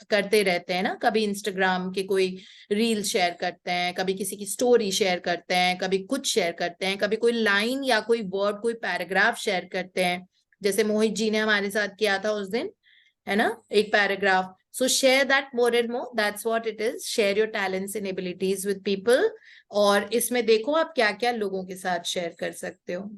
करते रहते हैं ना, कभी इंस्टाग्राम के कोई रील शेयर करते हैं, कभी किसी की स्टोरी शेयर करते हैं, कभी कुछ शेयर करते हैं, कभी कोई लाइन या कोई वर्ड, कोई पैराग्राफ शेयर करते हैं, जैसे मोहित जी ने हमारे साथ किया था उस दिन, है ना, एक paragraph. So share that more and more, that's what it is, share your talents and abilities with people. और इसमें देखो आप क्या क्या लोगों के साथ शेयर कर सकते हो।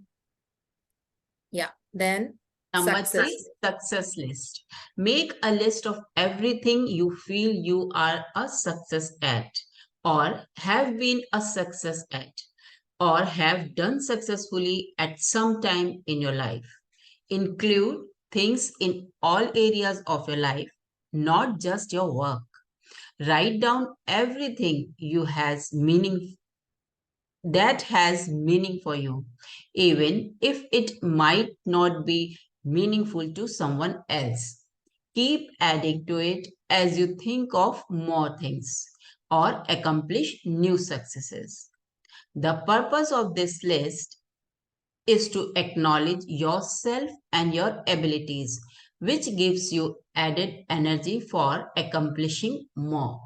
Yeah, then Number success. 3, success list. Make a list of everything you feel you are a success at, or have been a success at, or have done successfully at some time in your life. Include things in all areas of your life, not just your work. Write down everything that has meaning for you, even if it might not be meaningful to someone else. Keep adding to it as you think of more things or accomplish new successes. The purpose of this list is to acknowledge yourself and your abilities, which gives you added energy for accomplishing more.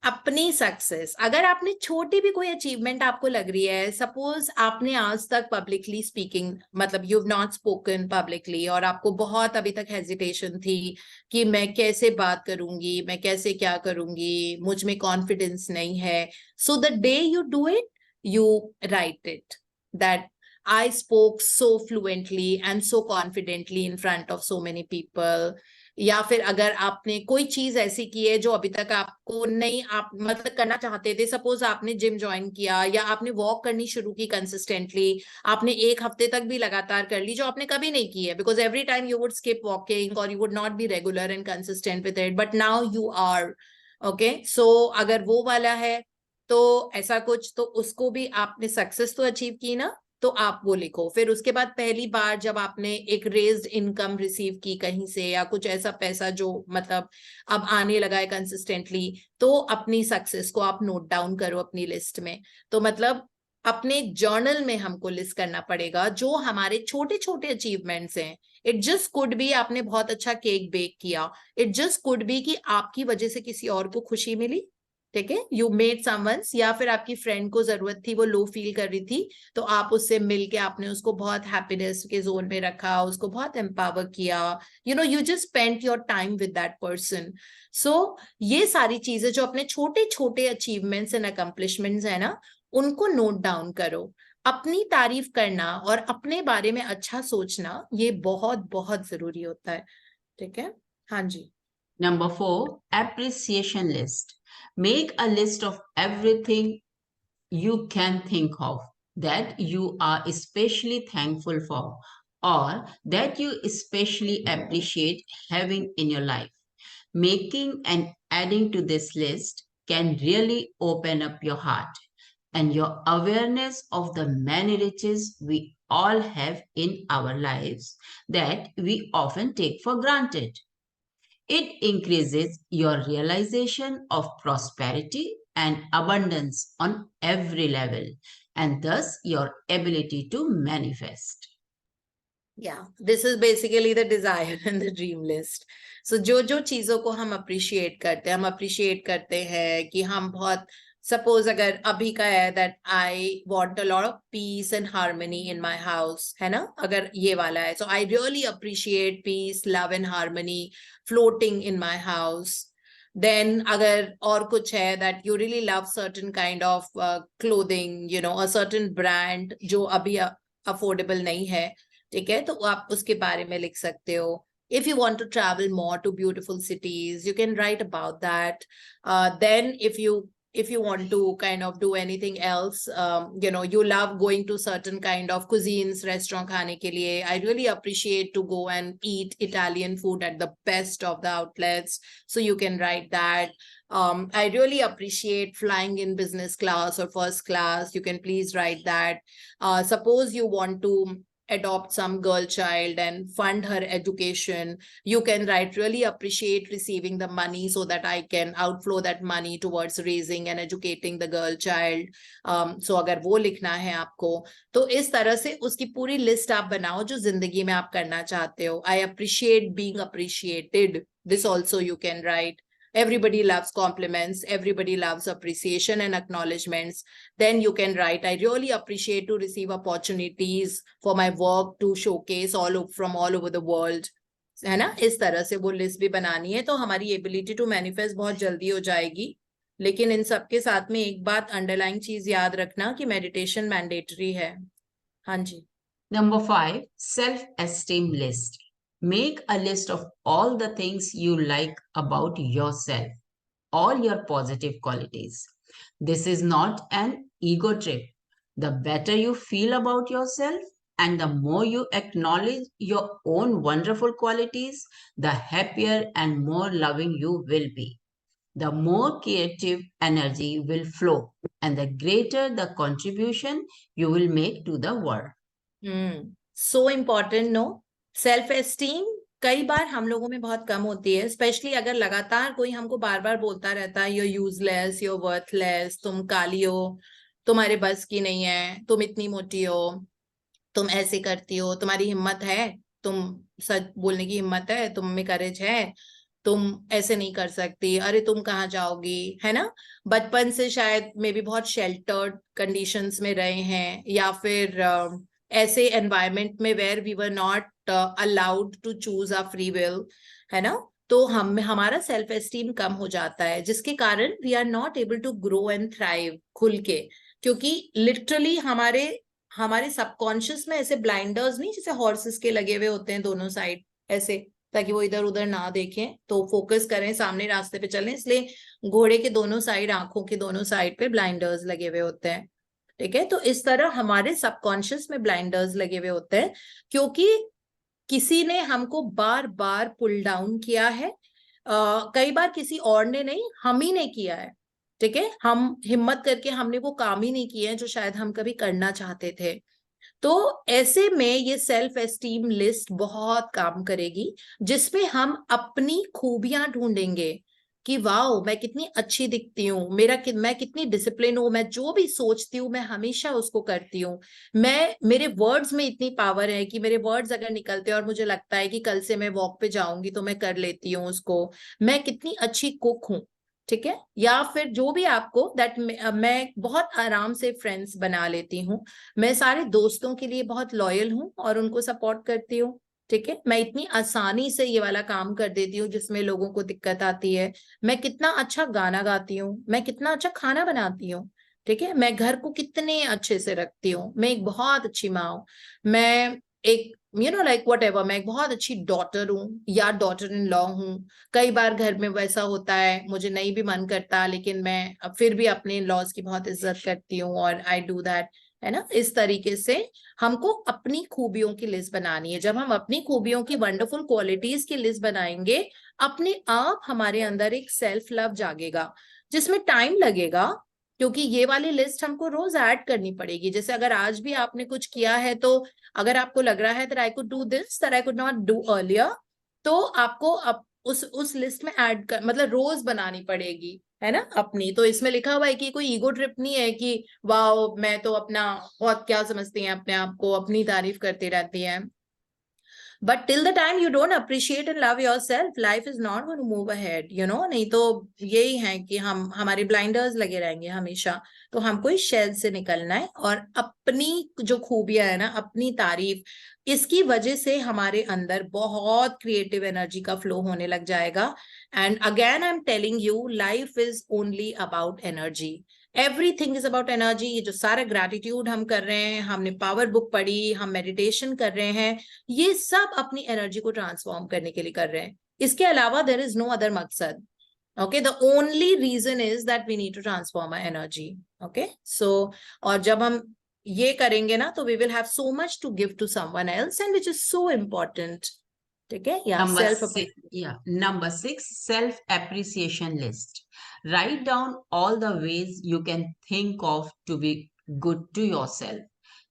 अपनी success, अगर आपने छोटी भी कोई achievement आपको लग रही है, सपोज आपने आज तक पब्लिकली स्पीकिंग, मतलब you have not spoken publicly, और आपको बहुत अभी तक हेजिटेशन थी कि मैं कैसे बात करूंगी, मैं कैसे क्या करूंगी, मुझ में कॉन्फिडेंस नहीं है। So the day you do it, you right it that I spoke so fluently and so confidently in front of so many people. या फिर अगर आपने कोई चीज ऐसी की है जो अभी तक आपको नहीं, आप मतलब करना चाहते थे, सपोज आपने जिम ज्वाइन किया या आपने वॉक करनी शुरू की कंसिस्टेंटली, आपने 1 हफ्ते तक भी लगातार कर ली, जो आपने कभी नहीं की है, because every time you would skip walking और you would not be regular and consistent with it, but now you are okay. So अगर वो वाला है तो ऐसा कुछ, तो उसको भी आपने सक्सेस तो अचीव की ना, तो आप वो लिखो। फिर उसके बाद पहली बार जब आपने एक रेज्ड इनकम रिसीव की कहीं से, या कुछ ऐसा पैसा जो मतलब अब आने लगा है कंसिस्टेंटली, तो अपनी सक्सेस को आप नोट डाउन करो अपनी लिस्ट में। तो मतलब अपने जर्नल में हमको लिस्ट करना पड़ेगा जो हमारे छोटे छोटे अचीवमेंट्स हैं। इट जस्ट कुड बी आपने बहुत अच्छा केक बेक किया, इट जस्ट कुड बी कि आपकी वजह से किसी और को खुशी मिली, ठीक है, यू मेड समवंस, या फिर आपकी फ्रेंड को जरूरत थी, वो लो फील कर रही थी, तो आप उससे मिलके आपने उसको बहुत हैप्पीनेस के जोन में रखा, उसको बहुत एम्पावर किया, you just spent your time with that person. So ये सारी चीजें जो अपने छोटे छोटे अचीवमेंट्स एंड अकम्पलिशमेंट्स है ना, उनको नोट डाउन करो। अपनी तारीफ करना और अपने बारे में अच्छा सोचना, ये बहुत बहुत जरूरी होता है, ठीक है। हाँ जी। Number 4, appreciation list. Make a list of everything you can think of that you are especially thankful for, or that you especially appreciate having in your life. Making and adding to this list can really open up your heart and your awareness of the many riches we all have in our lives that we often take for granted. It increases your realization of prosperity and abundance on every level, and thus your ability to manifest. Yeah, this is basically the desire and the dream list. So जो जो चीजों को हम appreciate करते हैं, हम appreciate करते हैं कि हम बहुत, सपोज अगर अभी का है that I want a lot of peace and harmony in my house, है ना, अगर ये वाला है, so I really appreciate peace, love and harmony floating in my house. Then अगर और कुछ है that you really love certain kind of clothing, you know, a certain brand जो अभी अफोर्डेबल नहीं है, ठीक है, तो आप उसके बारे में लिख सकते हो. If you want to travel more to beautiful cities, you can write about that. Then if you want to kind of do anything else, you know, you love going to certain kind of cuisines, restaurant खाने के लिए, I really appreciate to go and eat Italian food at the best of the outlets. So you can write that. I really appreciate flying in business class or first class. You can please write that. Suppose you want to adopt some girl child and fund her education, you can write, really appreciate receiving the money so that I can outflow that money towards raising and educating the girl child. So अगर वो लिखना है आपको, तो इस तरह से उसकी पूरी लिस्ट आप बनाओ जो जिंदगी में आप करना चाहते हो. I appreciate being appreciated. This also you can write. Everybody loves compliments, everybody loves appreciation and acknowledgements. Then you can write, I really appreciate to receive opportunities for my work to showcase from all over the world. है ना, इस तरह से वो list भी बनानी है, तो हमारी एबिलिटी टू मैनिफेस्ट बहुत जल्दी हो जाएगी. लेकिन इन सब के साथ में एक बात अंडरलाइन चीज याद रखना कि मेडिटेशन मैंडेटरी है. हाँ जी. Number 5, self-esteem list. Make a list of all the things you like about yourself, all your positive qualities. This is not an ego trip. The better you feel about yourself and the more you acknowledge your own wonderful qualities, the happier and more loving you will be. The more creative energy will flow and the greater the contribution you will make to the world. So important, no? Self esteem कई बार हम लोगों में बहुत कम होती है, specially अगर लगातार कोई हमको बार बार बोलता रहता है you're यूजलेस, you're वर्थलेस, तुम काली हो, तुम्हारे बस की नहीं है, तुम इतनी मोटी हो, तुम ऐसे करती हो, तुम्हारी हिम्मत है, तुम सच बोलने की हिम्मत है, तुम में करेज है, तुम ऐसे नहीं कर सकती, अरे तुम कहाँ जाओगी, है ना. बचपन से शायद मे भी बहुत शेल्टर्ड कंडीशंस में रहे हैं, या फिर ऐसे एनवायरमेंट में where we were not allowed to choose a free will, है ना. तो हमारा सेल्फ एस्टीम कम हो जाता है, जिसके कारण we are not able to grow and thrive खुल के, क्योंकि लिटरली हमारे सबकॉन्शियस में ऐसे ब्लाइंडर्स नहीं, जैसे हॉर्सेस के लगे हुए होते हैं दोनों साइड ऐसे, ताकि वो इधर उधर ना देखें, तो फोकस करें, सामने रास्ते पे चलें, इसलिए घोड़े के दोनों साइड, आंखों के दोनों साइड पे ब्लाइंडर्स लगे हुए होते हैं. ठीक है, तो इस तरह हमारे सबकॉन्शियस में ब्लाइंडर्स लगे हुए होते हैं, क्योंकि किसी ने हमको बार बार पुल डाउन किया है. कई बार किसी और ने नहीं, हम ही ने किया है. ठीक है, हम हिम्मत करके हमने वो काम ही नहीं किए हैं जो शायद हम कभी करना चाहते थे. तो ऐसे में ये सेल्फ एस्टीम लिस्ट बहुत काम करेगी, जिसमें हम अपनी खूबियां ढूंढेंगे कि वाओ, मैं कितनी अच्छी दिखती हूँ, मैं कितनी डिसिप्लिन हूँ, मैं जो भी सोचती हूँ मैं हमेशा उसको करती हूँ, मेरे वर्ड्स में इतनी पावर है कि मेरे वर्ड्स अगर निकलते हैं और मुझे लगता है कि कल से मैं वॉक पे जाऊंगी तो मैं कर लेती हूँ उसको, मैं कितनी अच्छी कुक हूँ. ठीक है, या फिर जो भी आपको दैट मैं बहुत आराम से फ्रेंड्स बना लेती हूँ, मैं सारे दोस्तों के लिए बहुत लॉयल हूँ और उनको सपोर्ट करती हूँ. ठीक है, मैं इतनी आसानी से ये वाला काम कर देती हूँ जिसमें लोगों को दिक्कत आती है, मैं कितना अच्छा गाना गाती हूँ, मैं कितना अच्छा खाना बनाती हूँ. ठीक है, मैं घर को कितने अच्छे से रखती हूँ, मैं एक बहुत अच्छी माँ हूँ, मैं एक लाइक व्हाटएवर, मैं एक बहुत अच्छी डॉटर हूँ या डॉटर इन लॉ हूँ. कई बार घर में वैसा होता है, मुझे नहीं भी मन करता, लेकिन मैं फिर भी अपने लॉज की बहुत इज्जत करती हूँ और आई डू दैट, है ना. इस तरीके से हमको अपनी खूबियों की लिस्ट बनानी है. जब हम अपनी खूबियों की वंडरफुल क्वालिटीज की लिस्ट बनाएंगे, अपने आप हमारे अंदर एक सेल्फ लव जागेगा, जिसमें टाइम लगेगा, क्योंकि ये वाली लिस्ट हमको रोज ऐड करनी पड़ेगी. जैसे अगर आज भी आपने कुछ किया है, तो अगर आपको लग रहा है that I could do this that I could not do earlier, तो आपको उस लिस्ट में ऐड कर, मतलब रोज बनानी पड़ेगी, है ना अपनी. तो इसमें लिखा हुआ है कि कोई ईगो ट्रिप नहीं है कि वाओ मैं तो अपना बहुत, क्या समझती हैं अपने आप को, अपनी तारीफ करती रहती हैं. But till the time you don't appreciate and love yourself, life is not going to move ahead, नहीं तो यही है कि हमारे ब्लाइंडर्स लगे रहेंगे हमेशा. तो हमको इस शेल से निकलना है और अपनी जो खूबियां है ना, अपनी तारीफ इसकी वजह से हमारे अंदर बहुत क्रिएटिव एनर्जी का फ्लो होने लग जाएगा। And again I am telling you, life is only about energy, everything is about energy. ये जो सारा ग्रैटिट्यूड हम कर रहे हैं, हमने पावर बुक पढ़ी, हम मेडिटेशन कर रहे हैं, ये सब अपनी एनर्जी को ट्रांसफॉर्म करने के लिए कर रहे हैं। इसके अलावा देयर इज नो अदर मकसद। Okay, the only reason is that we need to transform our energy. Okay, so और जब हम ये करेंगे ना, तो we will have so much to give to someone else, and which is so important. ठीक है? Yeah, Number 6, self-appreciation list. Write down all the ways you can think of to be good to yourself.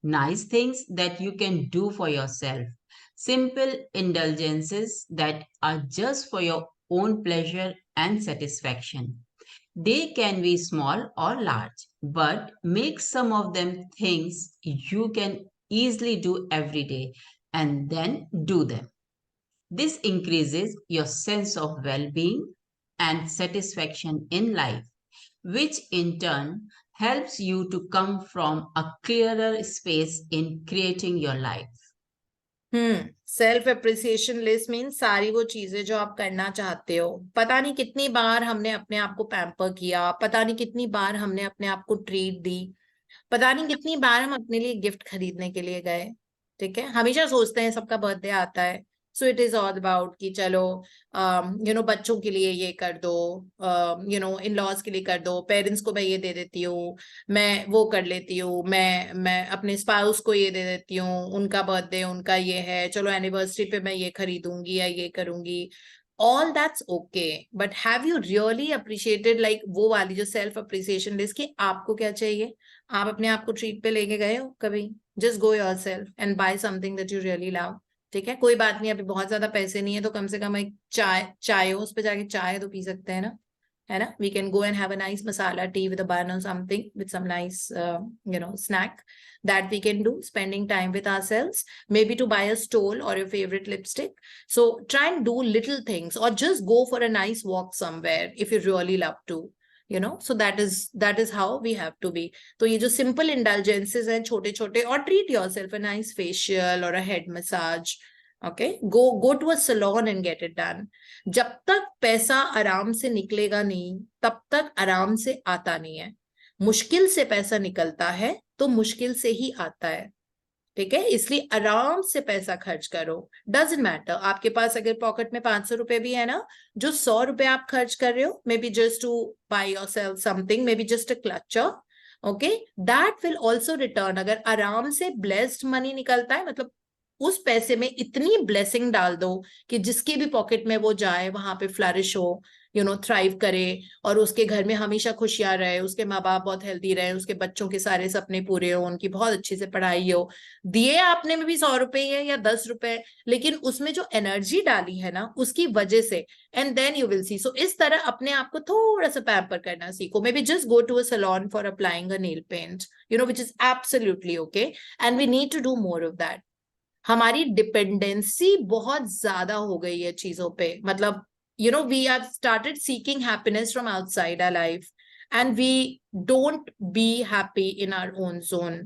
Nice things that you can do for yourself. Simple indulgences that are just for your own pleasure and satisfaction. They can be small or large, but make some of them things you can easily do every day and then do them. This increases your sense of well-being and satisfaction in life, which in turn helps you to come from a clearer space in creating your life. Self appreciation list mean सारी वो चीजें जो आप करना चाहते हो। पता नहीं कितनी बार हमने अपने आप को पैम्पर किया, पता नहीं कितनी बार हमने अपने आप को ट्रीट दी, पता नहीं कितनी बार हम अपने लिए गिफ्ट खरीदने के लिए गए। ठीक है, हमेशा सोचते हैं सबका बर्थडे आता है, so it is all about कि चलो बच्चों के लिए ये कर दो, इन लॉज के लिए कर दो, पेरेंट्स को मैं ये दे देती हूँ, मैं वो कर लेती हूँ, मैं अपने स्पाउस को ये दे देती हूँ, उनका बर्थडे उनका ये है, चलो एनिवर्सरी पे मैं ये खरीदूंगी या ये करूंगी। All that's okay, but have you really appreciated like वो वाली जो सेल्फ अप्रिसिएशन लिस्ट की आपको क्या चाहिए? आप अपने आप को ट्रीट पे लेके गए हो कभी? Just go yourself and buy something that you really love. ठीक है, कोई बात नहीं, अभी बहुत ज्यादा पैसे नहीं है तो कम से कम एक चाय उस पे जाके चाय तो पी सकते हैं ना, है ना? We can go and have a nice masala tea with a bun or something, with some nice snack that we can do, spending time with ourselves, maybe to buy a stole or your favorite lipstick. So try and do little things, or just go for a nice walk somewhere if you really love to, so that is how we have to be. तो ये जो simple indulgences हैं छोटे छोटे, और treat yourself a nice facial or a head massage. Okay, go to a salon and get it done. जब तक पैसा आराम से निकलेगा नहीं, तब तक आराम से आता नहीं है। मुश्किल से पैसा निकलता है तो मुश्किल से ही आता है। ठीक है, इसलिए आराम से पैसा खर्च करो। डजंट मैटर, आपके पास अगर पॉकेट में 500 रुपए भी है ना, जो 100 रुपए आप खर्च कर रहे हो, maybe just to buy yourself something, maybe just a clutcher, okay, that will also return. अगर आराम से ब्लेस्ड मनी निकलता है, मतलब उस पैसे में इतनी ब्लेसिंग डाल दो कि जिसकी भी पॉकेट में वो जाए वहां पे फ्लरिश हो, थ्राइव करे, और उसके घर में हमेशा खुशियां रहे, उसके माँ बाप बहुत हेल्दी रहे, उसके बच्चों के सारे सपने पूरे हो, उनकी बहुत अच्छी से पढ़ाई हो। दिए आपने में भी 100 रुपए है या 10 रुपए, लेकिन उसमें जो एनर्जी डाली है ना, उसकी वजह से, and then you will see. So इस तरह अपने आप को थोड़ा सा पैम्पर करना सीखो। Maybe just go to a salon for applying a nail paint, which is absolutely okay, and we need to do more of that. हमारी डिपेंडेंसी बहुत ज्यादा हो गई है चीजों पे, मतलब we have started seeking happiness from outside our life, and we don't be happy in our own zone.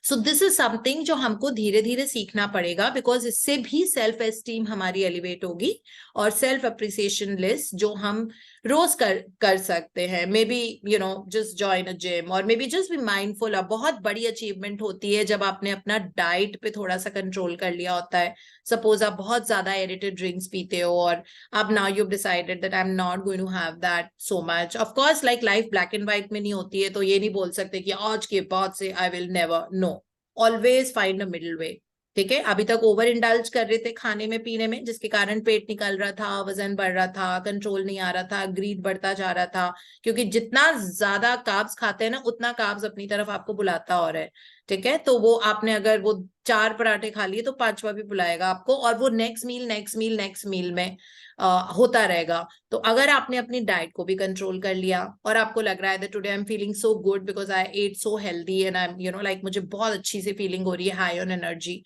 So this is something जो हमको धीरे धीरे सीखना पड़ेगा, बिकॉज इससे भी सेल्फ एस्टीम हमारी एलिवेट होगी, और सेल्फ अप्रिसिएशन लिस्ट जो हम रोज कर सकते हैं, maybe just join a gym, और maybe just be mindful. अब बहुत बड़ी अचीवमेंट होती है जब आपने अपना डाइट पे थोड़ा सा कंट्रोल कर लिया होता है। सपोज आप बहुत ज्यादा एडिटेड ड्रिंक्स पीते हो, और अब now you decided that I am not going to have that so much. Of course like life black and white में नहीं होती है, तो ये नहीं बोल सकते कि आज के बाद से I will never, no, always find a middle way. ठीक है, अभी तक ओवर इंडल्ज कर रहे थे खाने में पीने में, जिसके कारण पेट निकल रहा था, वजन बढ़ रहा था, कंट्रोल नहीं आ रहा था, ग्रीड बढ़ता जा रहा था, क्योंकि जितना ज्यादा कार्ब्स खाते हैं ना, उतना कार्ब्स अपनी तरफ आपको बुलाता और है। ठीक है, तो वो आपने अगर वो 4 पराठे खा लिए तो 5वां भी बुलाएगा आपको, और वो नेक्स्ट मील में होता रहेगा। तो अगर आपने अपनी डाइट को भी कंट्रोल कर लिया, और आपको लग रहा है that today I am feeling so good because I ate so healthy and I am like मुझे बहुत अच्छी सी फीलिंग हो रही है, हाई ऑन एनर्जी।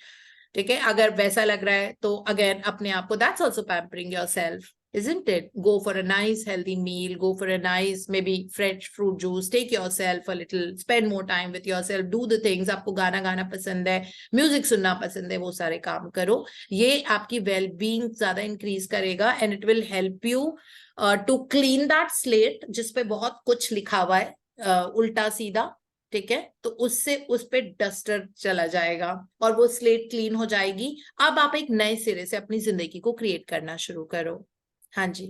ठीक है, अगर वैसा लग रहा है तो अगेन अपने आप को, that's also pampering yourself. isn't it? Go for a nice healthy meal, go for a nice maybe fresh fruit juice, take yourself a little, spend more time with yourself, do the things. आपको गाना गाना पसंद है, music सुनना पसंद है, वो सारे काम करो. ये आपकी वेल बीइंग ज्यादा इंक्रीज करेगा and it will help you to clean that slate जिस पे बहुत कुछ लिखा हुआ है उल्टा सीधा. ठीक है, तो उससे उस पे डस्टर चला जाएगा और वो स्लेट क्लीन हो जाएगी. अब आप एक नए सिरे से अपनी जिंदगी को क्रिएट करना शुरू करो. हाँ जी.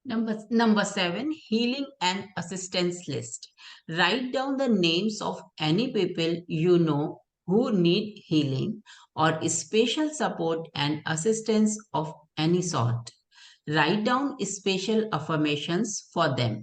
Number 7, healing and assistance list. Write down the names of any people you know who need healing or special support and assistance of any sort. Write down special affirmations for them.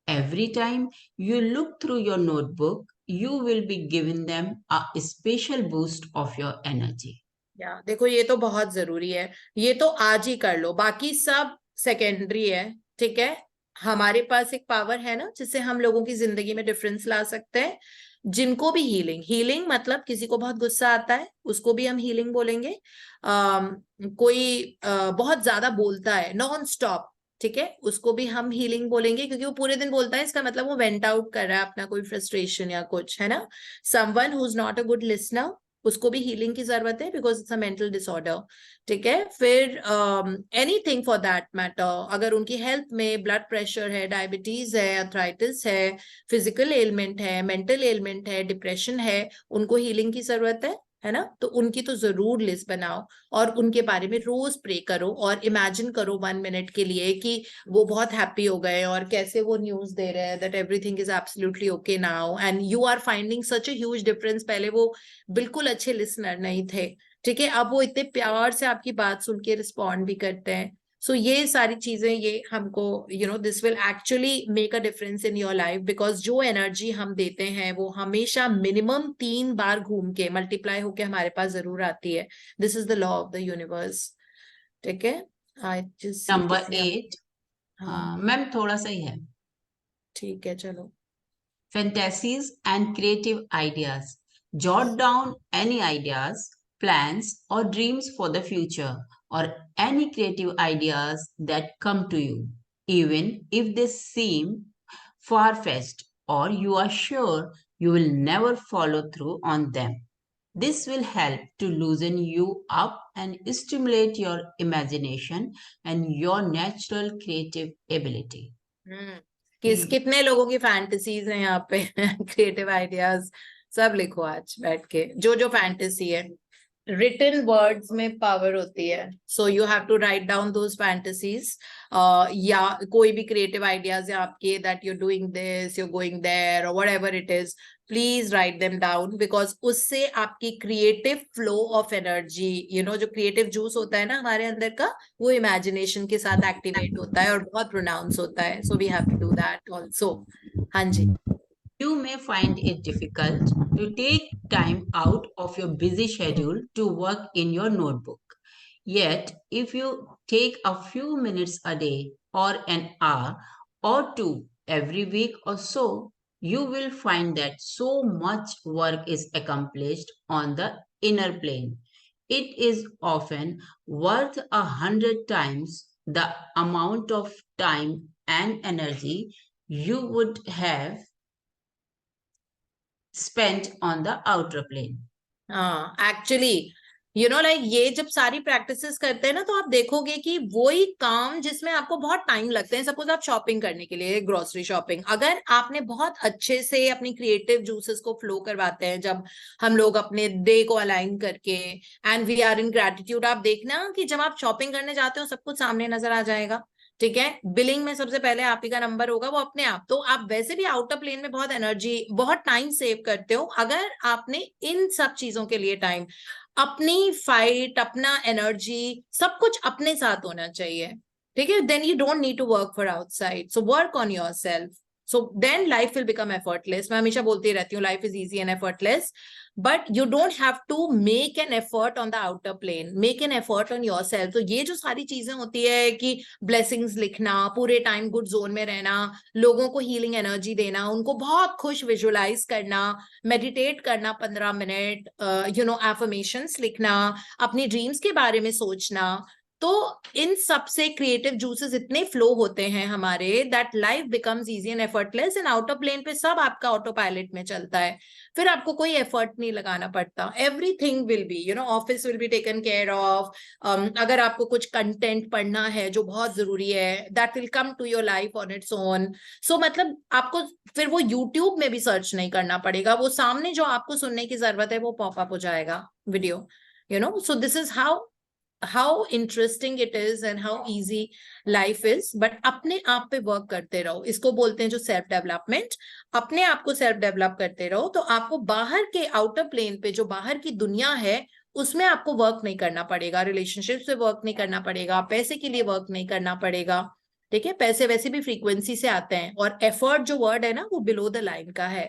Every time you look through your notebook, you will be giving them a special boost of your energy. या देखो, ये तो बहुत जरूरी है. ये तो आज ही कर लो, बाकी सब सेकेंडरी है. ठीक है, हमारे पास एक पावर है ना जिससे हम लोगों की जिंदगी में डिफरेंस ला सकते हैं. जिनको भी हीलिंग मतलब किसी को बहुत गुस्सा आता है उसको भी हम हीलिंग बोलेंगे. कोई बहुत ज्यादा बोलता है नॉन स्टॉप, ठीक है, उसको भी हम हीलिंग बोलेंगे क्योंकि वो पूरे दिन बोलता है, इसका मतलब वो वेंट आउट कर रहा है अपना कोई फ्रस्ट्रेशन या कुछ, है ना. Someone who is not a good listener, उसको भी हीलिंग की जरूरत है because it's a mental disorder. ठीक है, फिर एनीथिंग फॉर दैट मैटर, अगर उनकी हेल्थ में ब्लड प्रेशर है, डायबिटीज है, अर्थराइटिस है, फिजिकल एलिमेंट है, मेंटल एलिमेंट है, डिप्रेशन है, उनको हीलिंग की जरूरत है ना. तो उनकी तो जरूर लिस्ट बनाओ और उनके बारे में रोज प्रे करो और इमेजिन करो 1 मिनट के लिए कि वो बहुत हैप्पी हो गए और कैसे वो न्यूज दे रहे हैं that everything is absolutely okay now and you are finding such a huge difference. पहले वो बिल्कुल अच्छे लिसनर नहीं थे, ठीक है, अब वो इतने प्यार से आपकी बात सुन के रिस्पॉन्ड भी करते हैं. सो ये सारी चीजें, ये हमको this will actually make a difference in your life because जो एनर्जी हम देते हैं वो हमेशा मिनिमम 3 बार घूम के मल्टीप्लाई होके हमारे पास जरूर आती है. This is the law of the universe. ठीक है, आई जस्ट Number 8, हाँ मैम थोड़ा सा ही है. ठीक है, चलो. Fantasies and creative ideas. Jot down any ideas, plans, or dreams for the future, or any creative ideas that come to you, even if they seem far-fetched or you are sure you will never follow through on them. This will help to loosen you up and stimulate your imagination and your natural creative ability. कितने लोगों की fantasies हैं यहाँ पे creative ideas सब लिखो आज बैठ के, जो जो फैंटेसी है. रिटन वर्ड्स में पावर होती है, so you have to write down those fantasies. या कोई भी क्रिएटिव आइडियाज है आपके that you doing this, you going there और whatever it is, please write them down because उससे आपकी क्रिएटिव फ्लो ऑफ एनर्जी, जो क्रिएटिव जूस होता है ना हमारे अंदर का, वो इमेजिनेशन के साथ एक्टिवेट होता है और बहुत प्रोनाउंस होता है. So we have to do that also. हाँ जी. You may find it difficult to take time out of your busy schedule to work in your notebook. Yet, if you take a few minutes a day or an hour or two every week or so, you will find that so much work is accomplished on the inner plane. It is often worth 100 times the amount of time and energy you would have spent on the outer plane. हाँ, actually like ये जब सारी practices करते हैं ना तो आप देखोगे कि वही काम जिसमें आपको बहुत टाइम लगता है. सपोज आप शॉपिंग करने के लिए, ग्रोसरी शॉपिंग, अगर आपने बहुत अच्छे से अपनी क्रिएटिव जूसेस को फ्लो करवाते हैं, जब हम लोग अपने डे को अलाइन करके and we are in gratitude, आप देखना कि जब आप शॉपिंग करने जाते हो सब कुछ सामने नजर आ जाएगा. ठीक है, बिलिंग में सबसे पहले आप ही का नंबर होगा, वो अपने आप. तो आप वैसे भी आउटर प्लेन में बहुत एनर्जी, बहुत टाइम सेव करते हो अगर आपने इन सब चीजों के लिए टाइम, अपनी फाइट, अपना एनर्जी, सब कुछ अपने साथ होना चाहिए. ठीक है, then you don't need to work for outside. So work on your self. So then life will become effortless. मैं हमेशा बोलती रहती हूँ life is easy and effortless, but you don't have to make an effort on the outer plane. Make an effort on yourself. तो ये जो सारी चीजें होती है कि blessings लिखना, पूरे टाइम गुड जोन में रहना, लोगों को हीलिंग एनर्जी देना, उनको बहुत खुश विजुअलाइज करना, मेडिटेट करना 15 मिनट, affirmations लिखना, अपनी ड्रीम्स के बारे में सोचना, तो इन सब से क्रिएटिव जूसेस इतने फ्लो होते हैं हमारे that life becomes easy and effortless, and out of plane पे सब आपका ऑटो पायलट में चलता है, फिर आपको कोई एफर्ट नहीं लगाना पड़ता. Everything will be, you no, office will be taken care of. अगर आपको कुछ कंटेंट पढ़ना है जो बहुत जरूरी है, that will come to your life on its own. So मतलब आपको फिर वो यूट्यूब में भी सर्च नहीं करना पड़ेगा, वो सामने जो आपको सुनने की जरूरत है वो पॉपअप हो जाएगा video, you know. So this is how interesting it is and how easy life is. but अपने आप पे वर्क करते रहो, इसको बोलते हैं जो सेल्फ डेवलपमेंट. अपने आप को सेल्फ डेवलप करते रहो तो आपको बाहर के आउटर प्लेन पे जो बाहर की दुनिया है उसमें आपको वर्क नहीं करना पड़ेगा, रिलेशनशिप से वर्क नहीं करना पड़ेगा, पैसे के लिए वर्क नहीं करना पड़ेगा. ठीक है, पैसे वैसे भी फ्रीक्वेंसी से आते हैं, और एफर्ट जो वर्ड है ना वो बिलो द लाइन का है.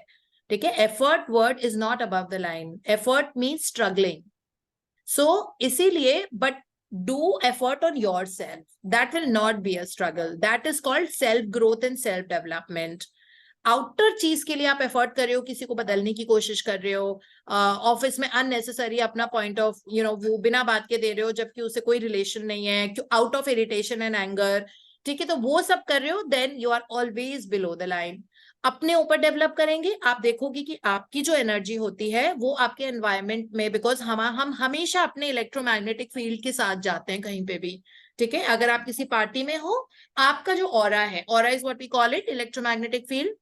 ठीक है, effort word is not above the line. Effort means struggling. So इसीलिए, but do effort on yourself. That will not be a struggle. That is called self growth and self development. Outer चीज के लिए आप effort कर रहे हो, किसी को बदलने की कोशिश कर रहे हो, ऑफिस में अननेसेसरी अपना पॉइंट ऑफ यू नो वो बिना बात के दे रहे हो जबकि उससे कोई रिलेशन नहीं है, out of irritation and anger. ठीक है, तो वो सब कर रहे हो, then you are always below the line. अपने ऊपर डेवलप करेंगे, आप देखोगे कि आपकी जो एनर्जी होती है वो आपके एनवायरनमेंट में, बिकॉज हम हमेशा अपने इलेक्ट्रोमैग्नेटिक फील्ड के साथ जाते हैं कहीं पे भी. ठीक है, अगर आप किसी पार्टी में हो, आपका जो ऑरा है, aura is what we call it, electromagnetic field.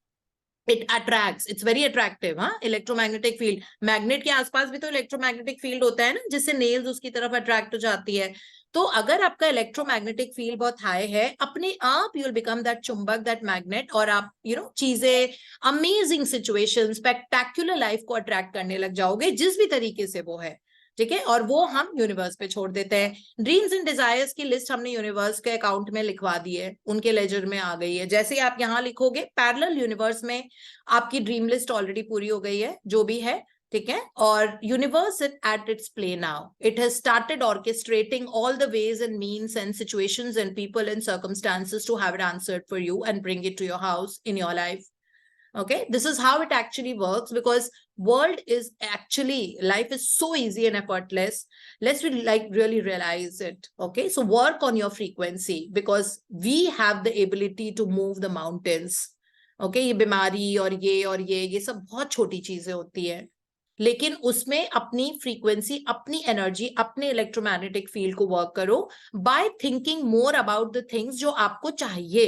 It attracts, it's very attractive. हाँ, इलेक्ट्रोमैग्नेटिक फील्ड, मैग्नेट के आसपास भी तो इलेक्ट्रोमैग्नेटिक फील्ड होता है ना, जिससे नेल्स उसकी तरफ अट्रैक्ट हो जाती है. तो अगर आपका इलेक्ट्रोमैग्नेटिक फील्ड बहुत हाई है, अपने आप यू विल बिकम दैट चुंबक, दैट मैग्नेट, और आप यू नो चीजें, अमेजिंग सिचुएशन, स्पेक्टेक्युलर लाइफ को अट्रैक्ट करने लग जाओगे, जिस भी तरीके से वो है. ठीक है, और वो हम यूनिवर्स पे छोड़ देते हैं. ड्रीम्स एंड डिजायर्स की लिस्ट हमने यूनिवर्स के अकाउंट में लिखवा दी है, उनके लेजर में आ गई है. जैसे आप यहाँ लिखोगे, पैरेलल यूनिवर्स में आपकी ड्रीम लिस्ट ऑलरेडी पूरी हो गई है, जो भी है. ठीक है, और universe at its play now, it has started orchestrating all the ways and means and situations and people and circumstances to have it answered for you and bring it to your house in your life. Okay, this is how it actually works, because world is actually, life is so easy and effortless. Let's really realize it. Okay, so work on your frequency, because we have the ability to move the mountains. Okay, ये बीमारी और ये सब बहुत छोटी चीजें होती है, लेकिन उसमें अपनी फ्रीक्वेंसी, अपनी एनर्जी, अपने इलेक्ट्रोमैग्नेटिक फील्ड को वर्क करो by thinking more about the things जो आपको चाहिए,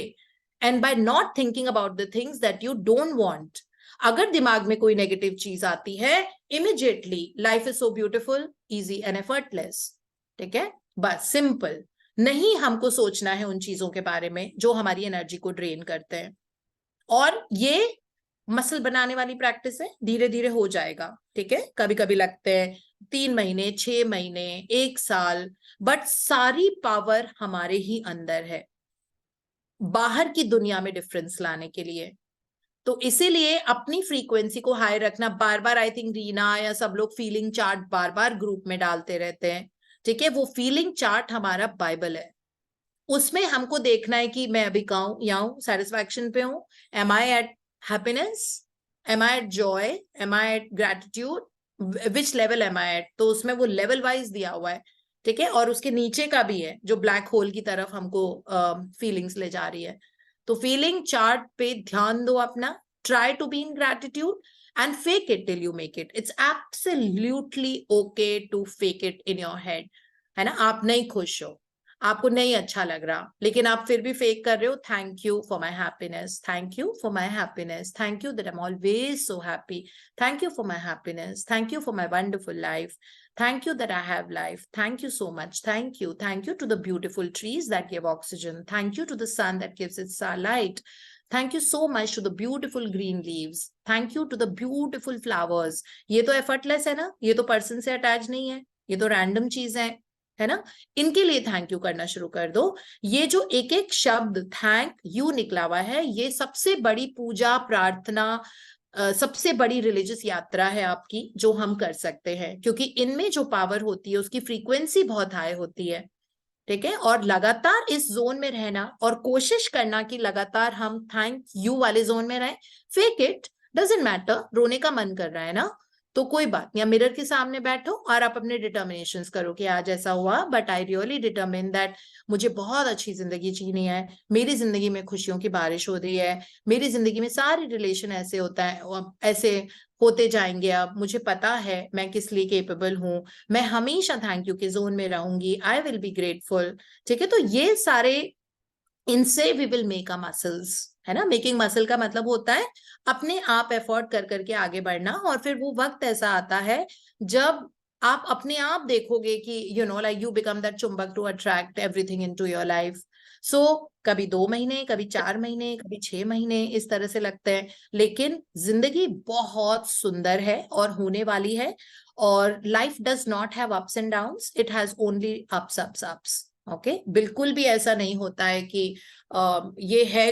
and by not thinking about the things that you don't want. अगर दिमाग में कोई नेगेटिव चीज आती है, immediately life is so beautiful, easy and effortless. ठीक है, बस सिंपल. नहीं हमको सोचना है उन चीजों के बारे में जो हमारी एनर्जी को ड्रेन करते हैं. और ये मसल बनाने वाली प्रैक्टिस है, धीरे धीरे हो जाएगा. ठीक है, कभी कभी लगते हैं 3 महीने, 6 महीने, 1 साल, बट सारी पावर हमारे ही अंदर है बाहर की दुनिया में डिफरेंस लाने के लिए. तो इसीलिए अपनी फ्रीक्वेंसी को हाई रखना. बार बार आई थिंक रीना या सब लोग फीलिंग चार्ट बार बार ग्रुप में डालते रहते हैं. ठीक है, वो फीलिंग चार्ट हमारा बाइबल है. उसमें हमको देखना है कि मैं अभी कहाँ हूं, सेटिस्फैक्शन पे हूं, am I at happiness, am I at joy, am I at gratitude, which level am I at. तो उसमें वो लेवल वाइज दिया हुआ है. ठीक है, और उसके नीचे का भी है जो ब्लैक होल की तरफ हमको फीलिंग्स ले जा रही है. तो फीलिंग चार्ट पे ध्यान दो अपना. Try to be in gratitude and fake it till you make it. It's absolutely okay to fake it in your head, है ना. आप नहीं खुश हो, आपको नहीं अच्छा लग रहा, लेकिन आप फिर भी फेक कर रहे हो. Thank you for my happiness, thank you for my happiness, thank you that I am always so happy, thank you for my happiness, thank you for my wonderful life, thank you that I have life, thank you so much, thank you to the beautiful trees that give oxygen, thank you to the sun that gives its light, thank you so much to the beautiful green leaves, thank you to the beautiful flowers. ये तो effortless है ना, ये तो person से attach नहीं है, ये तो random चीज है ना. इनके लिए थैंक यू करना शुरू कर दो. ये जो एक एक शब्द थैंक यू निकला हुआ है, ये सबसे बड़ी पूजा, प्रार्थना, सबसे बड़ी रिलीजियस यात्रा है आपकी जो हम कर सकते हैं, क्योंकि इनमें जो पावर होती है उसकी फ्रीक्वेंसी बहुत हाई होती है. ठीक है, और लगातार इस जोन में रहना और कोशिश करना कि लगातार हम थैंक यू वाले जोन में रहें. Fake it doesn't matter. रोने का मन कर रहा है ना, तो कोई बात नहीं, मिरर के सामने बैठो और आप अपने डिटर्मिनेशंस करो कि आज ऐसा हुआ, but I really determine that मुझे बहुत अच्छी जिंदगी जीनी है, मेरी जिंदगी में खुशियों की बारिश हो रही है, मेरी जिंदगी में सारे रिलेशन ऐसे होता है, ऐसे होते जाएंगे, अब मुझे पता है मैं किस लिए केपेबल हूँ, मैं हमेशा थैंक यू के जोन में रहूंगी, आई विल बी ग्रेटफुल। ठीक है, तो ये सारे, इनसे we will make a muscles, है ना। मेकिंग मसल का मतलब होता है अपने आप एफर्ट कर करके आगे बढ़ना, और फिर वो वक्त ऐसा आता है जब आप अपने आप देखोगे कि you know like you become that चुंबक to attract everything into your life. So कभी 2 महीने, कभी 4 महीने, कभी 6 महीने इस तरह से लगते हैं, लेकिन जिंदगी बहुत सुंदर है और होने वाली है, और life does not have ups and downs, it has only ups ups ups. Okay, बिल्कुल भी ऐसा नहीं होता है कि ये है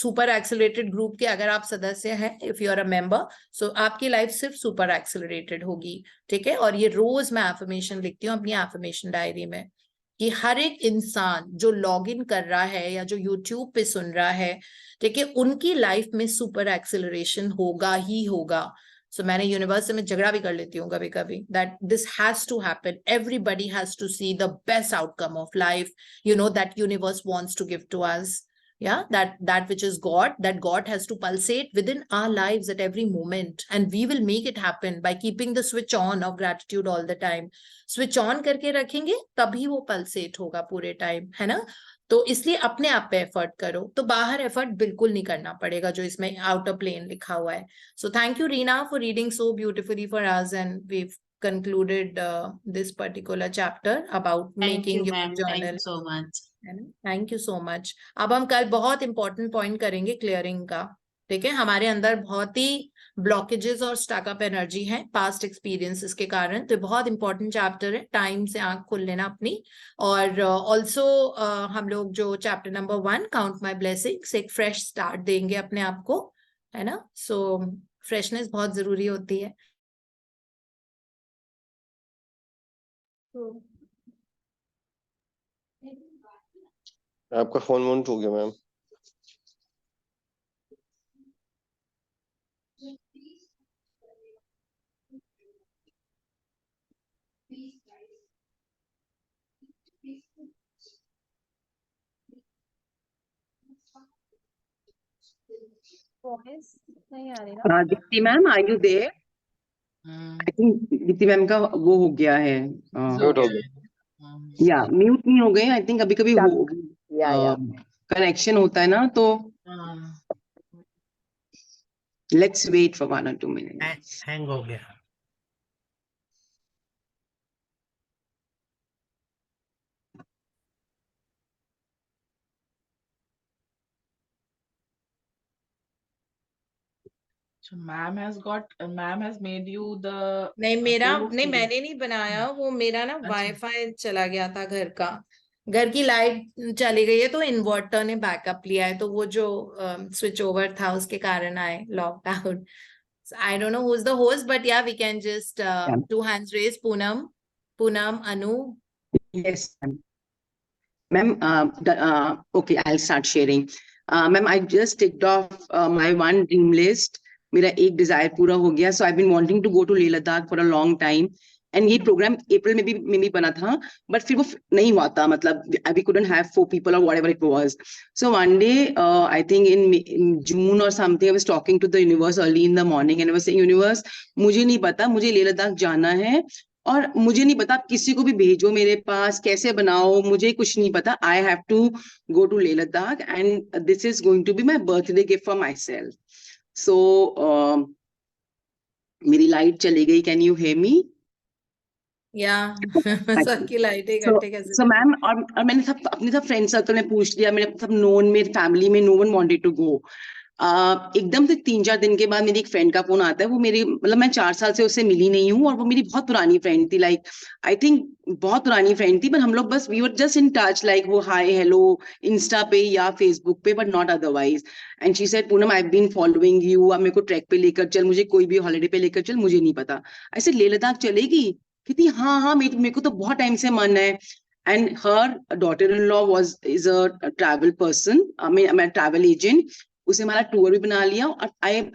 सुपर एक्सेलरेटेड ग्रुप के अगर आप सदस्य हैं, if you are a member, so आपकी लाइफ सिर्फ सुपर एक्सेलरेटेड होगी। ठीक है, और ये रोज मैं एफर्मेशन लिखती हूँ अपनी एफर्मेशन डायरी में कि हर एक इंसान जो लॉग इन कर रहा है या जो यूट्यूब पे सुन रहा है, ठीक है, उनकी लाइफ में सुपर एक्सेलरेशन होगा ही होगा। सो मैंने यूनिवर्स से मैं झगड़ा भी कर लेती हूँ कभी कभी, that this has to happen, everybody has to see the best outcome of life, you know, that universe wants to give to us. Yeah, that which is God, that God has to pulsate within our lives at every moment, and we will make it happen by keeping the switch on of gratitude all the time. Switch on करके रखेंगे तभी वो pulsate होगा पूरे time, है ना। तो इसलिए अपने आप पे एफर्ट करो, तो बाहर एफर्ट बिल्कुल नहीं करना पड़ेगा जो इसमें आउटर प्लेन लिखा हुआ है। So thank you Reena for reading so beautifully for us, and we concluded this particular chapter about Thank making you, your ma'am. Thank journal. you so much. Thank you so much. अब हम कल बहुत important point करेंगे clearing का। ठीक है, हमारे अंदर बहुत ही ब्लॉकेजेस और स्टकअप एनर्जी है पास्ट एक्सपीरियंसेस के कारण, तो बहुत इंपॉर्टेंट चैप्टर है, टाइम से आंख खोल लेना अपनी। और ऑल्सो हम लोग जो chapter number 1 count my blessings, एक फ्रेश स्टार्ट देंगे अपने आप को, है ना। सो फ्रेशनेस बहुत जरूरी होती है। आपका फोन माउंट हो गया मैम। नहीं आ रही ना। Deepti ma'am, are you there? I think Deepti ma'am का वो हो गया है, म्यूट हो गया। या म्यूट नहीं हो गए। आई थिंक कभी कभी हो Yeah. कनेक्शन होता है ना, तो let's wait for 1 or 2 minutes. Hang हो गया। So ma'am has made you the नहीं, मेरा co-host नहीं, today. मैंने नहीं बनाया, वो मेरा ना अच्छा। वाईफाई चला गया था घर का, घर की लाइट चली गई है, तो इन्वर्टर ने बैकअप लिया है, तो वो जो स्विच ओवर था उसके कारण आए locked out. I don't know who is the host, but yeah we can just two hands raise, Poonam, Anu. Yes, ma'am. Ma'am, okay, I'll start sharing. Ma'am, I just ticked off my one dream list. मेरा एक Dzire पूरा हो गया. So I've been wanting to go to Leh Ladakh for a long time. And ये programme अप्रैल में भी बना था, बट फिर वो नहीं हुआ था, मतलब we couldn't have 4 people or whatever it was. So one day, I think in June or something, I was talking to the universe early in the morning and I was saying, universe, मुझे नहीं पता, मुझे लेह लद्दाख जाना है, और मुझे नहीं पता, आप किसी को भी भेजो मेरे पास, कैसे बनाओ, मुझे कुछ नहीं पता. I have to go to Leh Ladakh and this is going to be my birthday gift for myself. So मेरी लाइट चली गई. Can you hear me? या सबकी लाइटें इकट्ठे कैसे So मैम, और मैंने सब अपने सब फ्रेंड सर्कल में पूछ लिया, मेरे सब नोन में, फैमिली में, no one wanted to go. एकदम से 3-4 दिन के बाद मेरी एक फ्रेंड का फोन आता है. वो मेरी, मतलब मैं 4 साल से उससे मिली नहीं हूँ, और वो मेरी बहुत पुरानी फ्रेंड थी, लाइक आई थिंक बहुत पुरानी फ्रेंड थी, पर हम लोग बस we were just in touch, like वो हाय हेलो इंस्टा पे या फेसबुक पे, but not otherwise. And she said, Poonam I have been following you, अब मेरे को ट्रैक पे लेकर चल, मुझे कोई भी हॉलिडे पे लेकर चल, मुझे नहीं पता. ऐसे लेह लद्दाख चलेगी? कहती हाँ, मेरे को तो बहुत टाइम से मन है. And her daughter-in-law is a travel person. I'm a travel agent. उसे हमारा टूर भी बना लिया, और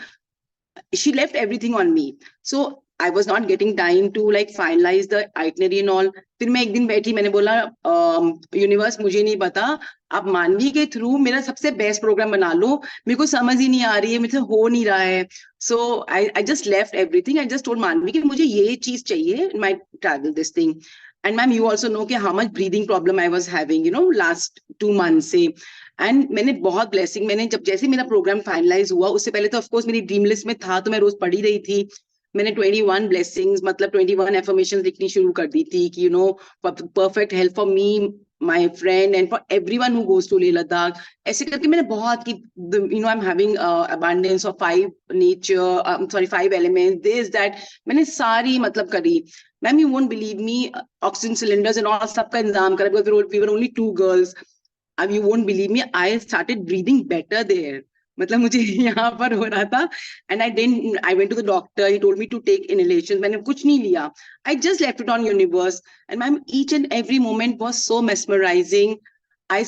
she left everything on me. So I was not getting time to like finalize the itinerary and all. फिर मैं एक दिन बैठी, मैंने बोला यूनिवर्स मुझे नहीं पता, आप मानवी के थ्रू मेरा सबसे बेस्ट प्रोग्राम बना लो, मेरे को समझ ही नहीं आ रही है, मुझसे हो नहीं रहा है. So I just left everything. I just told मानवी कि मुझे ये चीज चाहिए in my travel, this thing. And ma'am, you also know कि how much breathing problem I was having, you know, last 2 months से. एंड मैंने बहुत ब्लेसिंग, मैंने जब जैसे मेरा प्रोग्राम फाइनलाइज हुआ, उससे पहले तो ऑफ कोर्स मेरी ड्रीम लिस्ट में था, तो मैं रोज पढ़ी रही थी. मैंने 21 ब्लेसिंग्स मतलब 21 एफर्मेशन लिखनी शुरू कर दी थी कि you know perfect health for me, my friend and for everyone who goes to Leh Ladakh. ऐसे करके मैंने बहुत कि you know I am having abundance of 5 nature, sorry 5 elements, this that, मैंने सारी मतलब करी. Ma'am you won't believe me, oxygen cylinders and all सबका इंतजाम करा, because we were only 2 girls. अब you won't believe me, I started breathing better there. मतलब मुझे यहाँ पर हो रहा था, and I went to the doctor, he told me to take inhalations, मैंने कुछ नहीं लिया. I just left it on universe, and ma'am, each and every moment was so mesmerizing. I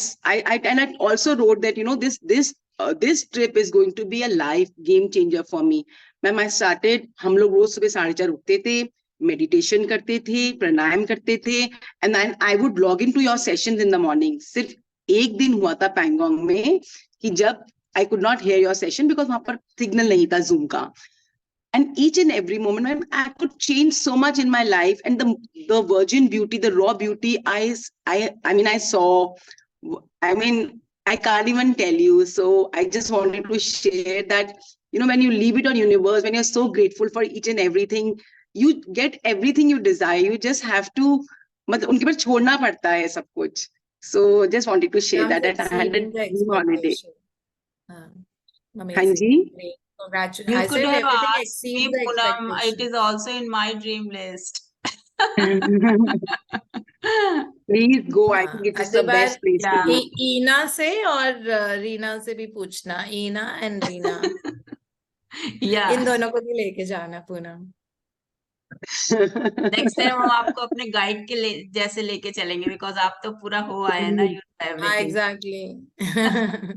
also wrote that, you know, this trip is going to be a life game changer for me. Ma'am, I started, हम लोग रोज सुबह 4:30 उठते थे, meditation करते थे, प्राणायाम करते थे, and then I would log into your sessions in the morning. सिर्फ एक दिन हुआ था पैंगोंग में कि जब I could not hear your session because वहां पर सिग्नल नहीं था Zoom का. And each and every moment, I could change so much in my life, and the virgin beauty, the raw beauty, I mean, I saw. I mean, I can't even tell you. So I just wanted to share that, you know, when you leave it on universe, when you're so grateful for each and everything, you get everything you desire. You just have to, मतलब उनके पर छोड़ना पड़ता है सब कुछ. So just wanted to share that I had a Exceeding the dream holiday. expectation. हाँ Amazing. Ji. Great. Congratulations. You I could said have everything asked me, exceeds the Poonam. It expectation. is also in my dream list. Please go. I हाँ, think it is अगली the bar best place to Yeah. go. ईना से और रीना से भी पूछना, ईना and Reena, Yeah. इन दोनों को भी लेके जाना पूनम. नेक्स्ट टाइम हम आपको अपने गाइड के जैसे लेके चलेंगे, बिकॉज आप तो पूरा हो आए ना, यू नो हाँ, everything. exactly.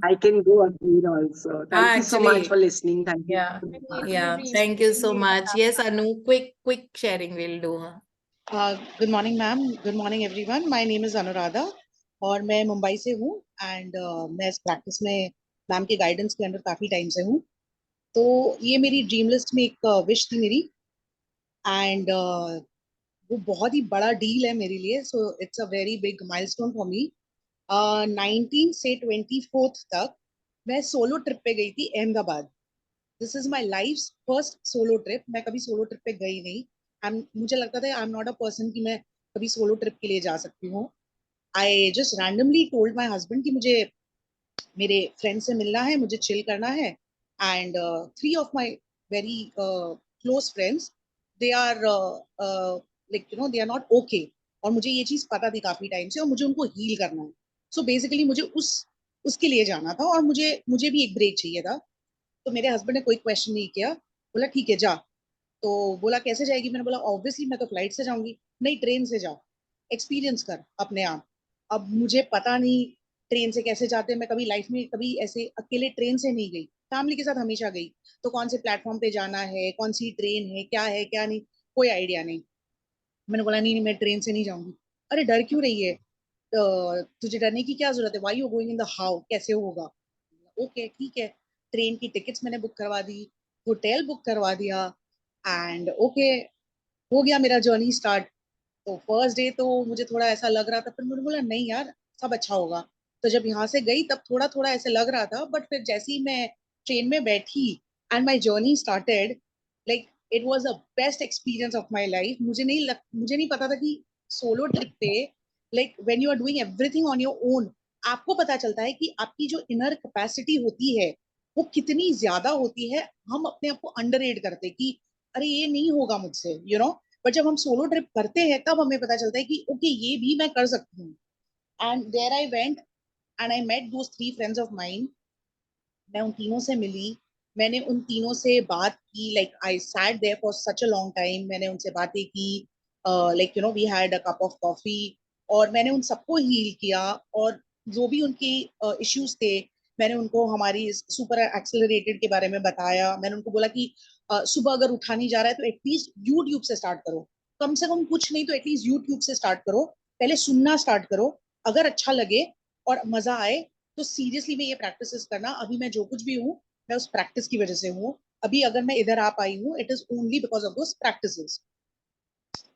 I can go again also. Thank you so much Actually, for listening. Thank you. yeah, Maybe yeah. we Thank you so will much. have Yes, Anu, quick sharing we'll do. Good morning, ma'am. Good morning, everyone. My name is Anuradha और मैं मुंबई से हूँ and मैं इस practice में ma'am के guidance के under काफ़ी टाइम से हूँ. तो ये मेरी ड्रीम लिस्ट में एक विश थी मेरी, एंड वो बहुत ही बड़ा डील है मेरे लिए. So it's a very big milestone for me. 19 से 24 तक मैं सोलो ट्रिप पे गई थी Ahmedabad. This is my life first solo trip. मैं कभी सोलो ट्रिप पे गई नहीं. मुझे लगता था आई एम नॉट अ पर्सन कि मैं कभी सोलो ट्रिप के लिए जा सकती हूँ. I just randomly told my husband कि मुझे मेरे फ्रेंड से मिलना है, मुझे चिल करना है. And 3 of my very close friends, they are like you know they are not okay. और मुझे ये चीज पता थी काफी टाइम से, और मुझे उनको हील करना है. सो बेसिकली मुझे उसके लिए जाना था, और मुझे भी एक ब्रेक चाहिए था. तो मेरे हस्बैंड ने कोई क्वेश्चन नहीं किया, बोला ठीक है जा. तो बोला कैसे जाएगी? मैंने बोला ऑब्वियसली मैं तो फ्लाइट से जाऊंगी. नहीं, ट्रेन से जाओ, एक्सपीरियंस कर अपने आप. अब मुझे पता नहीं ट्रेन से कैसे जाते हैं. मैं कभी लाइफ में कभी ऐसे अकेले ट्रेन से नहीं गई, फैमिली के साथ हमेशा गई. तो कौन से प्लेटफॉर्म पे जाना है, कौन सी ट्रेन है, क्या नहीं, कोई आइडिया नहीं. मैंने बोला नहीं मैं ट्रेन से नहीं जाऊंगी. अरे डर क्यों रही है? तुझे डरने की क्या जरूरत है? Why you going in the how, कैसे होगा? ओके ठीक है. ट्रेन की टिकट्स मैंने बुक करवा दी, होटल बुक करवा दिया, एंड ओके हो गया मेरा जर्नी स्टार्ट. तो फर्स्ट डे तो मुझे थोड़ा ऐसा लग रहा था, फिर मैंने बोला नहीं यार सब अच्छा होगा. तो जब यहाँ से गई तब थोड़ा थोड़ा ऐसे लग रहा था, बट फिर जैसे ही मैं ट्रेन में बैठी and my journey started, like it was the best experience of my life. मुझे नहीं पता था कि सोलो ट्रिप पे like when you are doing everything on your own, आपको पता चलता है कि आपकी जो इनर कैपेसिटी होती है वो कितनी ज्यादा होती है. हम अपने आप को अंडररेट करते कि अरे ये नहीं होगा मुझसे, यू नो. बट जब हम सोलो ट्रिप करते हैं तब हमें पता चलता है कि ओके ये भी मैं कर सकती हूँ. And there I went and I met those 3 friends of mine. मैं उन तीनों से मिली, मैंने उन तीनों से बात की. Like I sat there for such a long time. मैंने उनसे बातें की, like you know we had a cup of coffee, और मैंने उन सबको हील किया. और जो भी उनके इश्यूज थे मैंने उनको हमारी सुपर एक्सेलरेटेड के बारे में बताया। मैंने उनको बोला कि सुबह अगर उठा नहीं जा रहा है तो एटलीस्ट यूट्यूब से स्टार्ट करो, कम से कम कुछ नहीं तो एटलीस्ट यूट्यूब से स्टार्ट करो, पहले सुनना स्टार्ट करो, अगर अच्छा लगे और मजा आए तो सीरियसली में ये प्रैक्टिस करना। अभी मैं जो कुछ भी हूँ मैं उस प्रैक्टिस की वजह से हूँ। अभी अगर मैं इधर आ पाई हूँ it is only because of those practices.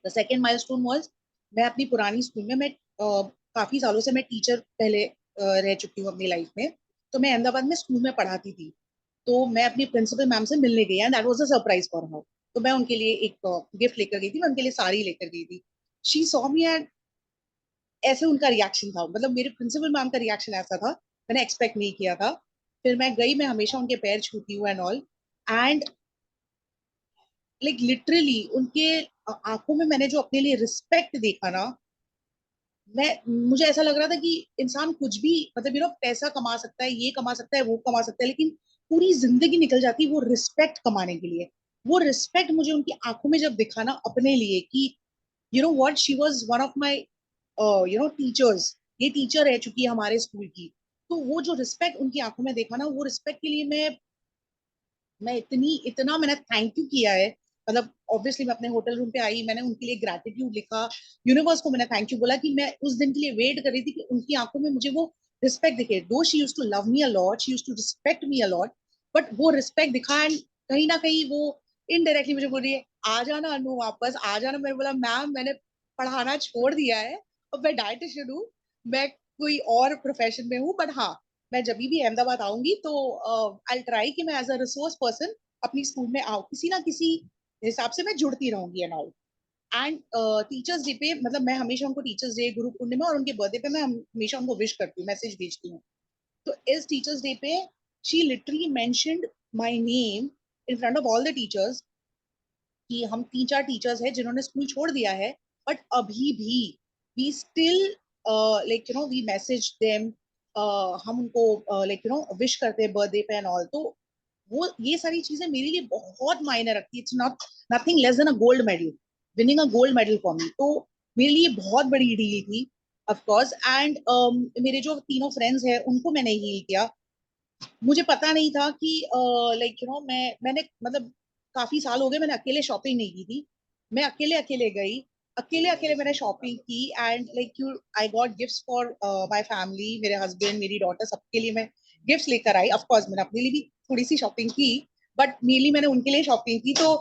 The second milestone was, मैं अपनी पुरानी स्कूल में, मैं काफी सालों से मैं टीचर पहले रह चुकी हूँ अपनी लाइफ में। तो मैं अहमदाबाद में स्कूल में पढ़ाती थी, तो मैं अपनी प्रिंसिपल मैम से मिलने गई and that was a surprise for her. तो मैं उनके लिए एक गिफ्ट लेकर गई थी, मैं उनके लिए साड़ी लेकर गई थी। शी सॉ मी एंड ऐसे उनका रिएक्शन था, मतलब मेरे प्रिंसिपल मैम का रिएक्शन ऐसा था, मैंने एक्सपेक्ट नहीं किया था। फिर मैं गई, मैं हमेशा उनके पैर छूती हूँ and all, and like literally उनके आंखों में मैंने जो अपने लिए रिस्पेक्ट देखा ना, मैं मुझे ऐसा लग रहा था कि इंसान कुछ भी, मतलब पैसा कमा सकता है, ये कमा सकता है, वो कमा सकता है, लेकिन पूरी जिंदगी निकल जाती है वो रिस्पेक्ट कमाने के लिए। वो रिस्पेक्ट मुझे उनकी आंखों में जब दिखा ना अपने लिए कि what, she was one of my teachers, ये टीचर रह चुकी है हमारे स्कूल की। तो वो जो रिस्पेक्ट उनकी आंखों में देखा ना, वो रिस्पेक्ट के लिए मैं इतना मैंने थैंक यू किया है। मतलब ऑब्वियसली मैं अपने होटल रूम पे आई, मैंने उनके लिए ग्रैटिट्यूड लिखा, यूनिवर्स को मैंने थैंक यू बोला कि मैं उस दिन के लिए वेट कर रही थी कि उनकी आंखों में मुझे वो रिस्पेक्ट दिखे। Though she used to love me a lot, she used to respect me a lot, but वो रिस्पेक्ट दिखा एंड कहीं ना कहीं वो इनडायरेक्टली मुझे बोल रही है आ जाना अनु वापस आ जाना। मैंने बोला मैम मैंने पढ़ाना छोड़ दिया है, अब मैं डाइटिशियन हूँ, मैं कोई और प्रोफेशन में हूँ, बट हाँ मैं जब भी अहमदाबाद आऊंगी तो आई ट्राई कि मैं एज अ रिसोर्स पर्सन अपनी स्कूल में आऊँ, किसी ना किसी हिसाब से मैं जुड़ती रहूंगी and all. And teachers day पे, मतलब मैं हमेशा उनको टीचर्स डे, गुरु पूर्णिमा और उनके बर्थडे पे मैं हमेशा उनको विश करती हूँ, मैसेज भेजती हूँ। तो इस टीचर्स डे पे she literally mentioned my name in front of all the teachers कि हम 3-4 टीचर्स हैं जिन्होंने स्कूल छोड़ दिया है, बट अभी भी we still we message them, हम उनको विश करते हैं बर्थडे पे एंड ऑल। तो वो ये सारी चीजें मेरे लिए बहुत मायने रखती है। It's not nothing less than a gold medal, winning a gold medal for me. तो मेरे लिए बहुत बड़ी डील थी ऑफ कोर्स। एंड मेरे जो तीनों फ्रेंड्स हैं उनको मैंने हील किया। मुझे पता नहीं था कि मैंने मतलब काफी साल हो गए मैंने अकेले शॉपिंग नहीं की थी। मैं अकेले अकेले गई, अकेले अकेले मैंने शॉपिंग की and you I got gifts for my family, मेरे हस्बैंड, मेरी डॉटर, सबके लिए मैं गिफ्ट्स लेकर आई। ऑफ कोर्स मैंने अपने लिए भी थोड़ी सी शॉपिंग की, बट मेनली मैंने उनके लिए शॉपिंग की। तो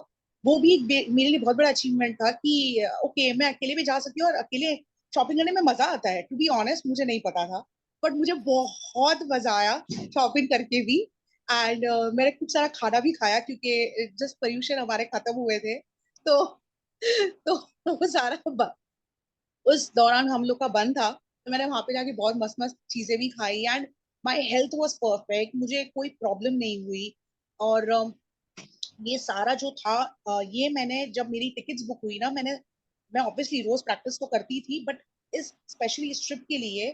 वो भी मेरे लिए बहुत बड़ा अचीवमेंट था कि ओके मैं अकेले भी जा सकती हूँ और अकेले शॉपिंग करने में मजा आता है। टू बी ऑनेस्ट मुझे नहीं पता था, बट मुझे बहुत मजा आया शॉपिंग करके भी। एंड मैंने खूब सारा खाना भी खाया क्योंकि जस्ट पोल्यूशन हमारे खत्म हुए थे, तो तो वो सारा उस दौरान हम लोग का बंद था, तो मैंने वहां पे जाके बहुत मस्त मस्त चीजें भी खाई and my health was perfect, मुझे कोई प्रॉब्लम नहीं हुई। और ये सारा जो था ये मैंने जब मेरी टिकट्स बुक हुई ना, मैं ऑब्वियसली रोज प्रैक्टिस तो करती थी, बट इस स्पेशली इस ट्रिप के लिए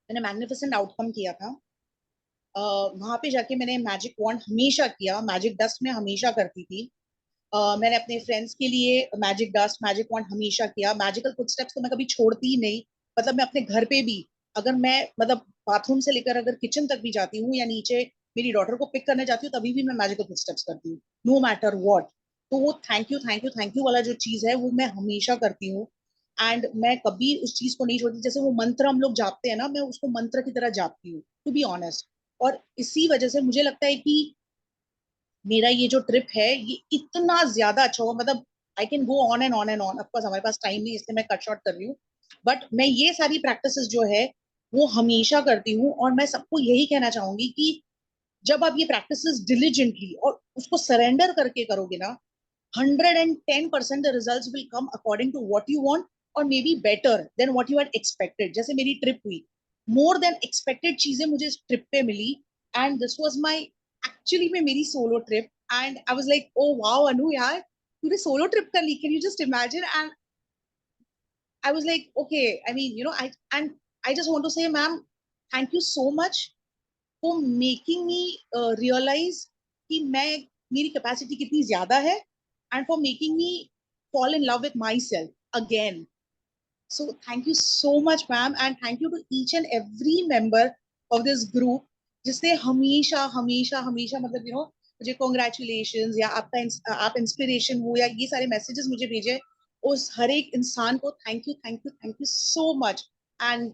मैंने मैग्निफिसेंट आउटकम किया था। वहां पे जाके मैंने मैजिक वॉन्ड हमेशा किया, मैजिक डस्ट में हमेशा करती थी। मैंने अपने फ्रेंड्स के लिए मैजिक डस्ट, मैजिक वॉन्ड हमेशा किया। मैजिकल फुटस्टेप्स तो मैं कभी छोड़ती ही नहीं। मतलब मैं अपने घर पे भी अगर मैं मतलब बाथरूम से लेकर अगर किचन तक भी जाती हूँ या नीचे मेरी डॉटर को पिक करने जाती हूँ तभी भी मैं मैजिकल फुटस्टेप्स करती हूँ, नो मैटर व्हाट। तो वो thank you thank you thank you वाला जो चीज है वो मैं हमेशा करती हूँ। एंड मैं कभी उस चीज को नहीं छोड़ती। जैसे वो मंत्र हम लोग जापते हैं ना, मैं उसको मंत्र की तरह जापती हूँ, टू बी ऑनेस्ट। और इसी वजह से मुझे लगता है कि मेरा ये जो ट्रिप है ये इतना ज्यादा अच्छा हुआ। मतलब I can go on and on and on, of course हमारे पास टाइम नहीं इसलिए मैं कट शॉर्ट कर रही हूँ। बट मैं ये सारी प्रैक्टिसेस जो है वो हमेशा करती हूँ, और मैं सबको यही कहना चाहूंगी कि जब आप ये प्रैक्टिसेस डिलीजेंटली और उसको सरेंडर करके करोगे ना, 110% the results will come according to what you want, और maybe better than what you had expected. जैसे मेरी ट्रिप हुई, मोर देन एक्सपेक्टेड चीजें मुझे इस ट्रिप पे मिली। And this was my actually में मेरी solo trip, and I was like oh wow Anu यार तूने सोलो ट्रिप कर ली, can you just imagine. And I was like okay, I mean I just want to say ma'am thank you so much for making me realise कि मैं मेरी capacity कितनी ज्यादा है, and for making me fall in love with myself again. So thank you so much, ma'am, and thank you to each and every member of this group जिसने हमेशा हमेशा हमेशा मतलब मुझे कॉन्ग्रेचुलेशन या आप इंस्पिरेशन हो या ये सारे मैसेजेस मुझे भेजे, उस हर एक इंसान को thank you thank you thank you so much. And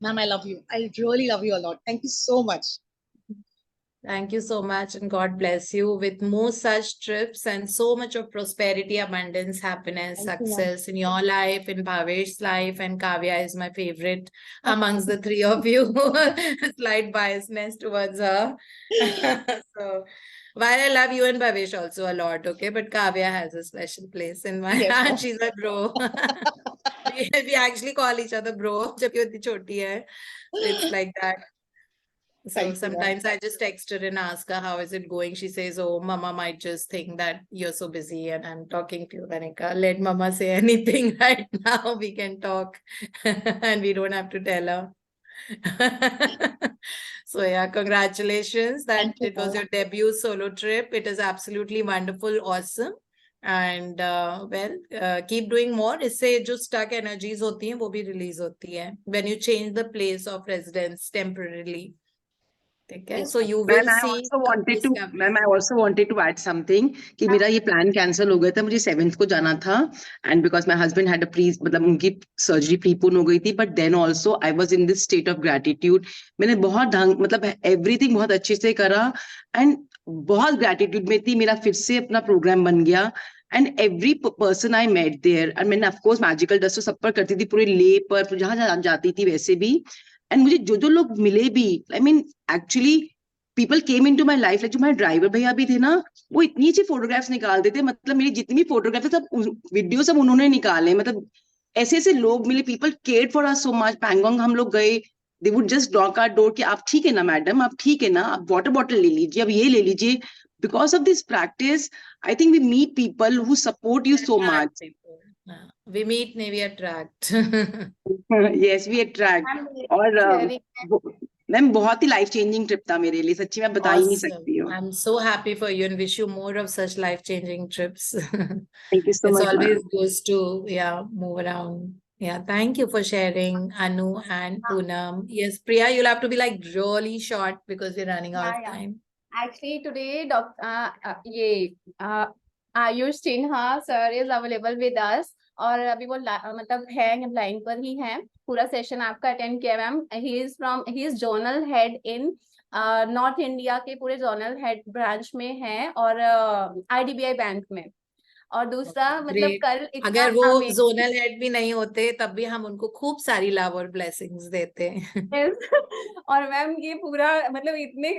ma'am I love you, I really love you a lot, thank you so much. Thank you so much, and God bless you with more such trips and so much of prosperity, abundance, happiness, Thank you, ma'am. success in your life, in Bhavesh's life, and Kavya is my favorite amongst the three of you. Slight biasness towards her. So, while I love you and Bhavesh also a lot, okay, but Kavya has a special place in my Yes, heart. ma'am. She's my bro. We actually call each other bro. जब ये इतनी छोटी है, so it's like that. So Thank you, ma'am. sometimes I just text her and ask her, how is it going? She says, oh, Mama might just think that you're so busy and I'm talking to you. Vanika, let Mama say anything right now. We can talk and we don't have to tell her. So yeah, congratulations that Thank you, it was ma'am. your debut solo trip. It is absolutely wonderful, awesome. And keep doing more. इससे जो stuck energies होती हैं वो भी release होती है when you change the place of residence temporarily. Okay, Yes, so ma'am. you ma'am will I see also some wanted to discoveries. Ma'am I also wanted to add something कि मेरा ये plan cancel हो गया था, मुझे 7th को जाना था and because my husband had a pre मतलब उनकी सर्जरी प्रीपोन हो गई थी, but then also I was in this state of gratitude. मैंने बहुत ढंग मतलब एवरीथिंग बहुत अच्छे से करा एंड बहुत ग्रैटिट्यूड में थी। मेरा फिर से अपना प्रोग्राम बन गया and every person I met there and मैंने ऑफकोर्स मैजिकल डस्ट तो सब पर करती थी, पूरे ले पर जहां जाती थी वैसे भी। एंड मुझे जो लोग मिले भी, I mean actually people came in to my life, like जो हमारे ड्राइवर भैया भी थे ना, वो इतनी अच्छी फोटोग्राफ्स निकालते थे, मतलब मेरी जितनी भी फोटोग्राफ सब वीडियो सब उन्होंने निकाले। मतलब ऐसे ऐसे लोग मिले, people cared for us so much. Pangong हम लोग गए, they would just knock our door कि आप ठीक है ना मैडम, आप ठीक है ना, आप वाटर बॉटल ले लीजिए, अब ये ले लीजिए। Because of this practice I think we meet people who support you so Attract मच। people. We meet, maybe attract. Yes we attract. I'm और sharing मैम बहुत ही लाइफ चेंजिंग ट्रिप था मेरे लिए, सच्ची मैं बता ही नहीं Awesome. सकती हूँ। I'm so happy for you and wish you more of such life-changing trips. Thank you so It's much ma'am. always goes to, yeah, move around. Yeah, thank you for sharing, Anu and Poonam. Yes, Priya, you'll have to be like really short because we're running out of Yeah. time. Actually, today, Ayush Sinha sir is available with us और अभी वो मतलब है line पर ही है। पूरा session आपका attend किया ma'am. He is zonal head in north India के पूरे जोनल हेड ब्रांच में है और IDBI बैंक में। और दूसरा मतलब Great. कल इतना अगर वो amazing जोनल हेड भी नहीं होते तब भी हम उनको खूब सारी लव और ब्लेसिंग्स देते हैं। और मैम ये पूरा मतलब इतने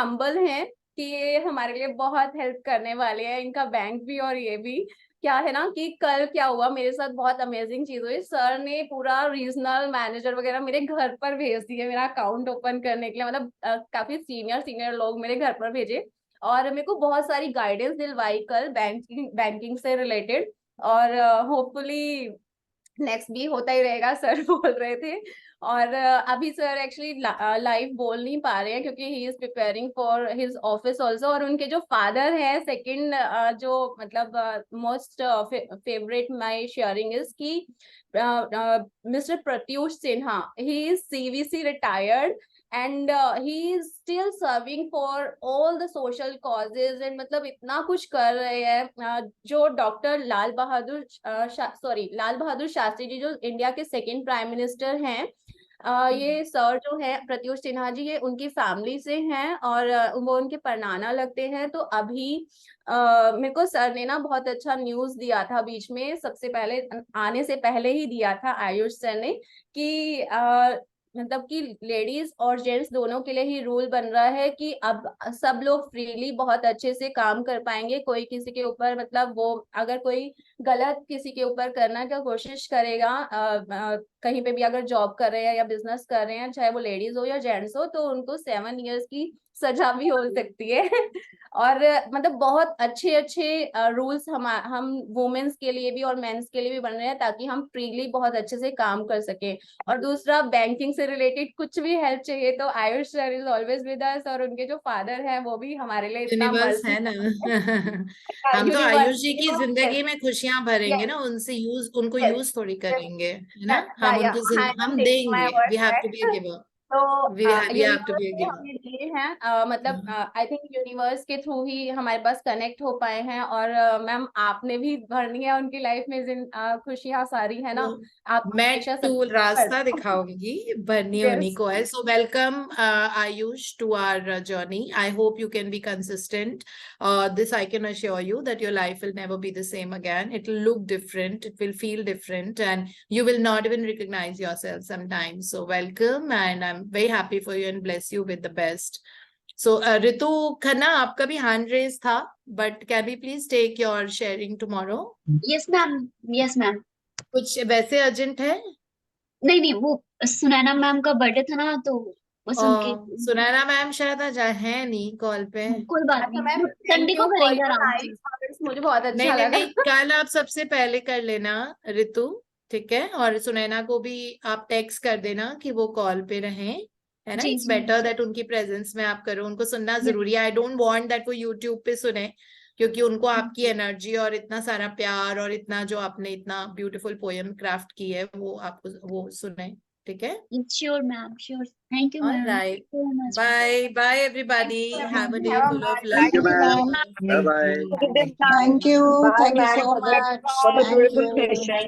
हम्बल हैं कि ये हमारे लिए बहुत हेल्प करने वाले हैं, इनका बैंक भी और ये भी। क्या है ना कि कल क्या हुआ मेरे साथ, बहुत अमेजिंग चीज हुई। सर ने पूरा रीजनल मैनेजर वगैरह मेरे घर पर भेज दिए मेरा अकाउंट ओपन करने के लिए। मतलब काफी सीनियर लोग मेरे घर पर भेजे और मेरे को बहुत सारी गाइडेंस दिलवाई कल बैंकिंग से रिलेटेड। और होपफुली नेक्स्ट भी होता ही रहेगा सर बोल रहे थे। और अभी सर एक्चुअली लाइव बोल नहीं पा रहे हैं क्योंकि he is preparing for his office also. और उनके जो फादर है सेकंड जो मतलब most favourite my sharing is कि mister Pratyush Sinha, he is CVC retired and he is still serving for all the social causes and मतलब इतना कुछ कर रहे हैं। जो डॉक्टर लाल बहादुर शास्त्री जी जो इंडिया के सेकंड प्राइम मिनिस्टर हैं, ये सर जो है प्रत्युष सिन्हा जी, ये उनकी फैमिली से हैं और वो उनके परनाना लगते हैं। तो अभी मेरे को सर ने ना बहुत अच्छा न्यूज दिया था बीच में, सबसे पहले आने से पहले ही दिया था आयुष सर ने कि मतलब कि लेडीज और जेंट्स दोनों के लिए ही रूल बन रहा है कि अब सब लोग फ्रीली बहुत अच्छे से काम कर पाएंगे। कोई किसी के ऊपर मतलब वो अगर कोई गलत किसी के ऊपर करना का कोशिश करेगा कहीं पे भी अगर जॉब कर रहे हैं या बिजनेस कर रहे हैं, चाहे वो लेडीज हो या जेंट्स हो, तो उनको 7 years की सजा भी हो सकती है। और मतलब बहुत अच्छे रूल्स हम वुमेन्स के लिए भी और मेंस के लिए भी बन रहे हैं ताकि हम फ्रीली बहुत अच्छे से काम कर सके। और दूसरा बैंकिंग से रिलेटेड कुछ भी हेल्प चाहिए तो Ayush sir is always with us और उनके जो फादर हैं वो भी हमारे लिए इतना यूनिवर्स है ना। हम तो आयुष जी की जिंदगी में खुशियां भरेंगे ना, उनको यूज थोड़ी करेंगे, है ना। हम उनको हम देंगे, we have to be a giver. तो we have to be a universe giver. हमें दिए हैं, मतलब आई थिंक यूनिवर्स के थ्रू ही हमारे पास कनेक्ट हो पाए हैं। और मैम आपने भी भरनी है उनकी लाइफ में खुशियां सारी, है ना। आप मैं हमेशा टूल सक्सेस रास्ता दिखाऊंगी, भरनी उन्हीं Yes. को है। So welcome Ayush to our journey. I hope you can be consistent. This I can assure you that your life will never be the same again. It will look different, it will feel different, and you will not even recognize yourself sometimes. So welcome, and I'm very happy for you and bless you with the best. So Ritu Khanna, आपका भी hand raise था, but can we please take your sharing tomorrow? Yes ma'am, yes ma'am. कुछ वैसे urgent है? नहीं नहीं, वो Sunaina ma'am का बर्थडे था ना, तो बस उनके सुनैना मैम शायद आज है नहीं कॉल पे। कोई बात अच्छा नहीं, मैम, वो संडे को करेंगे आराम से। मुझे बहुत नहीं अच्छा नहीं लगा। नहीं, कल आप सबसे पहले कर लेना ऋतु, ठीक है? और सुनैना को भी आप टेक्स्ट कर देना कि वो कॉल पे रहें, है ना? जी इट्स जी बेटर दैट उनकी प्रेजेंस में आप करो, उनको सुनना जरूरी है। आई डोंट वांट दैट वो यूट्यूब पे सुने, क्योंकि उनको आपकी एनर्जी और इतना सारा प्यार और इतना जो आपने इतना ब्यूटीफुल पोएम क्राफ्ट की है वो आपको वो सुने, ठीक है? Sure ma'am, sure. Thank you ma'am. Alright. Bye everybody. Have a day Have a full of nice light. Thank you, ma'am. Bye bye. Thank you. Thank you so much. What a Thank beautiful you. session.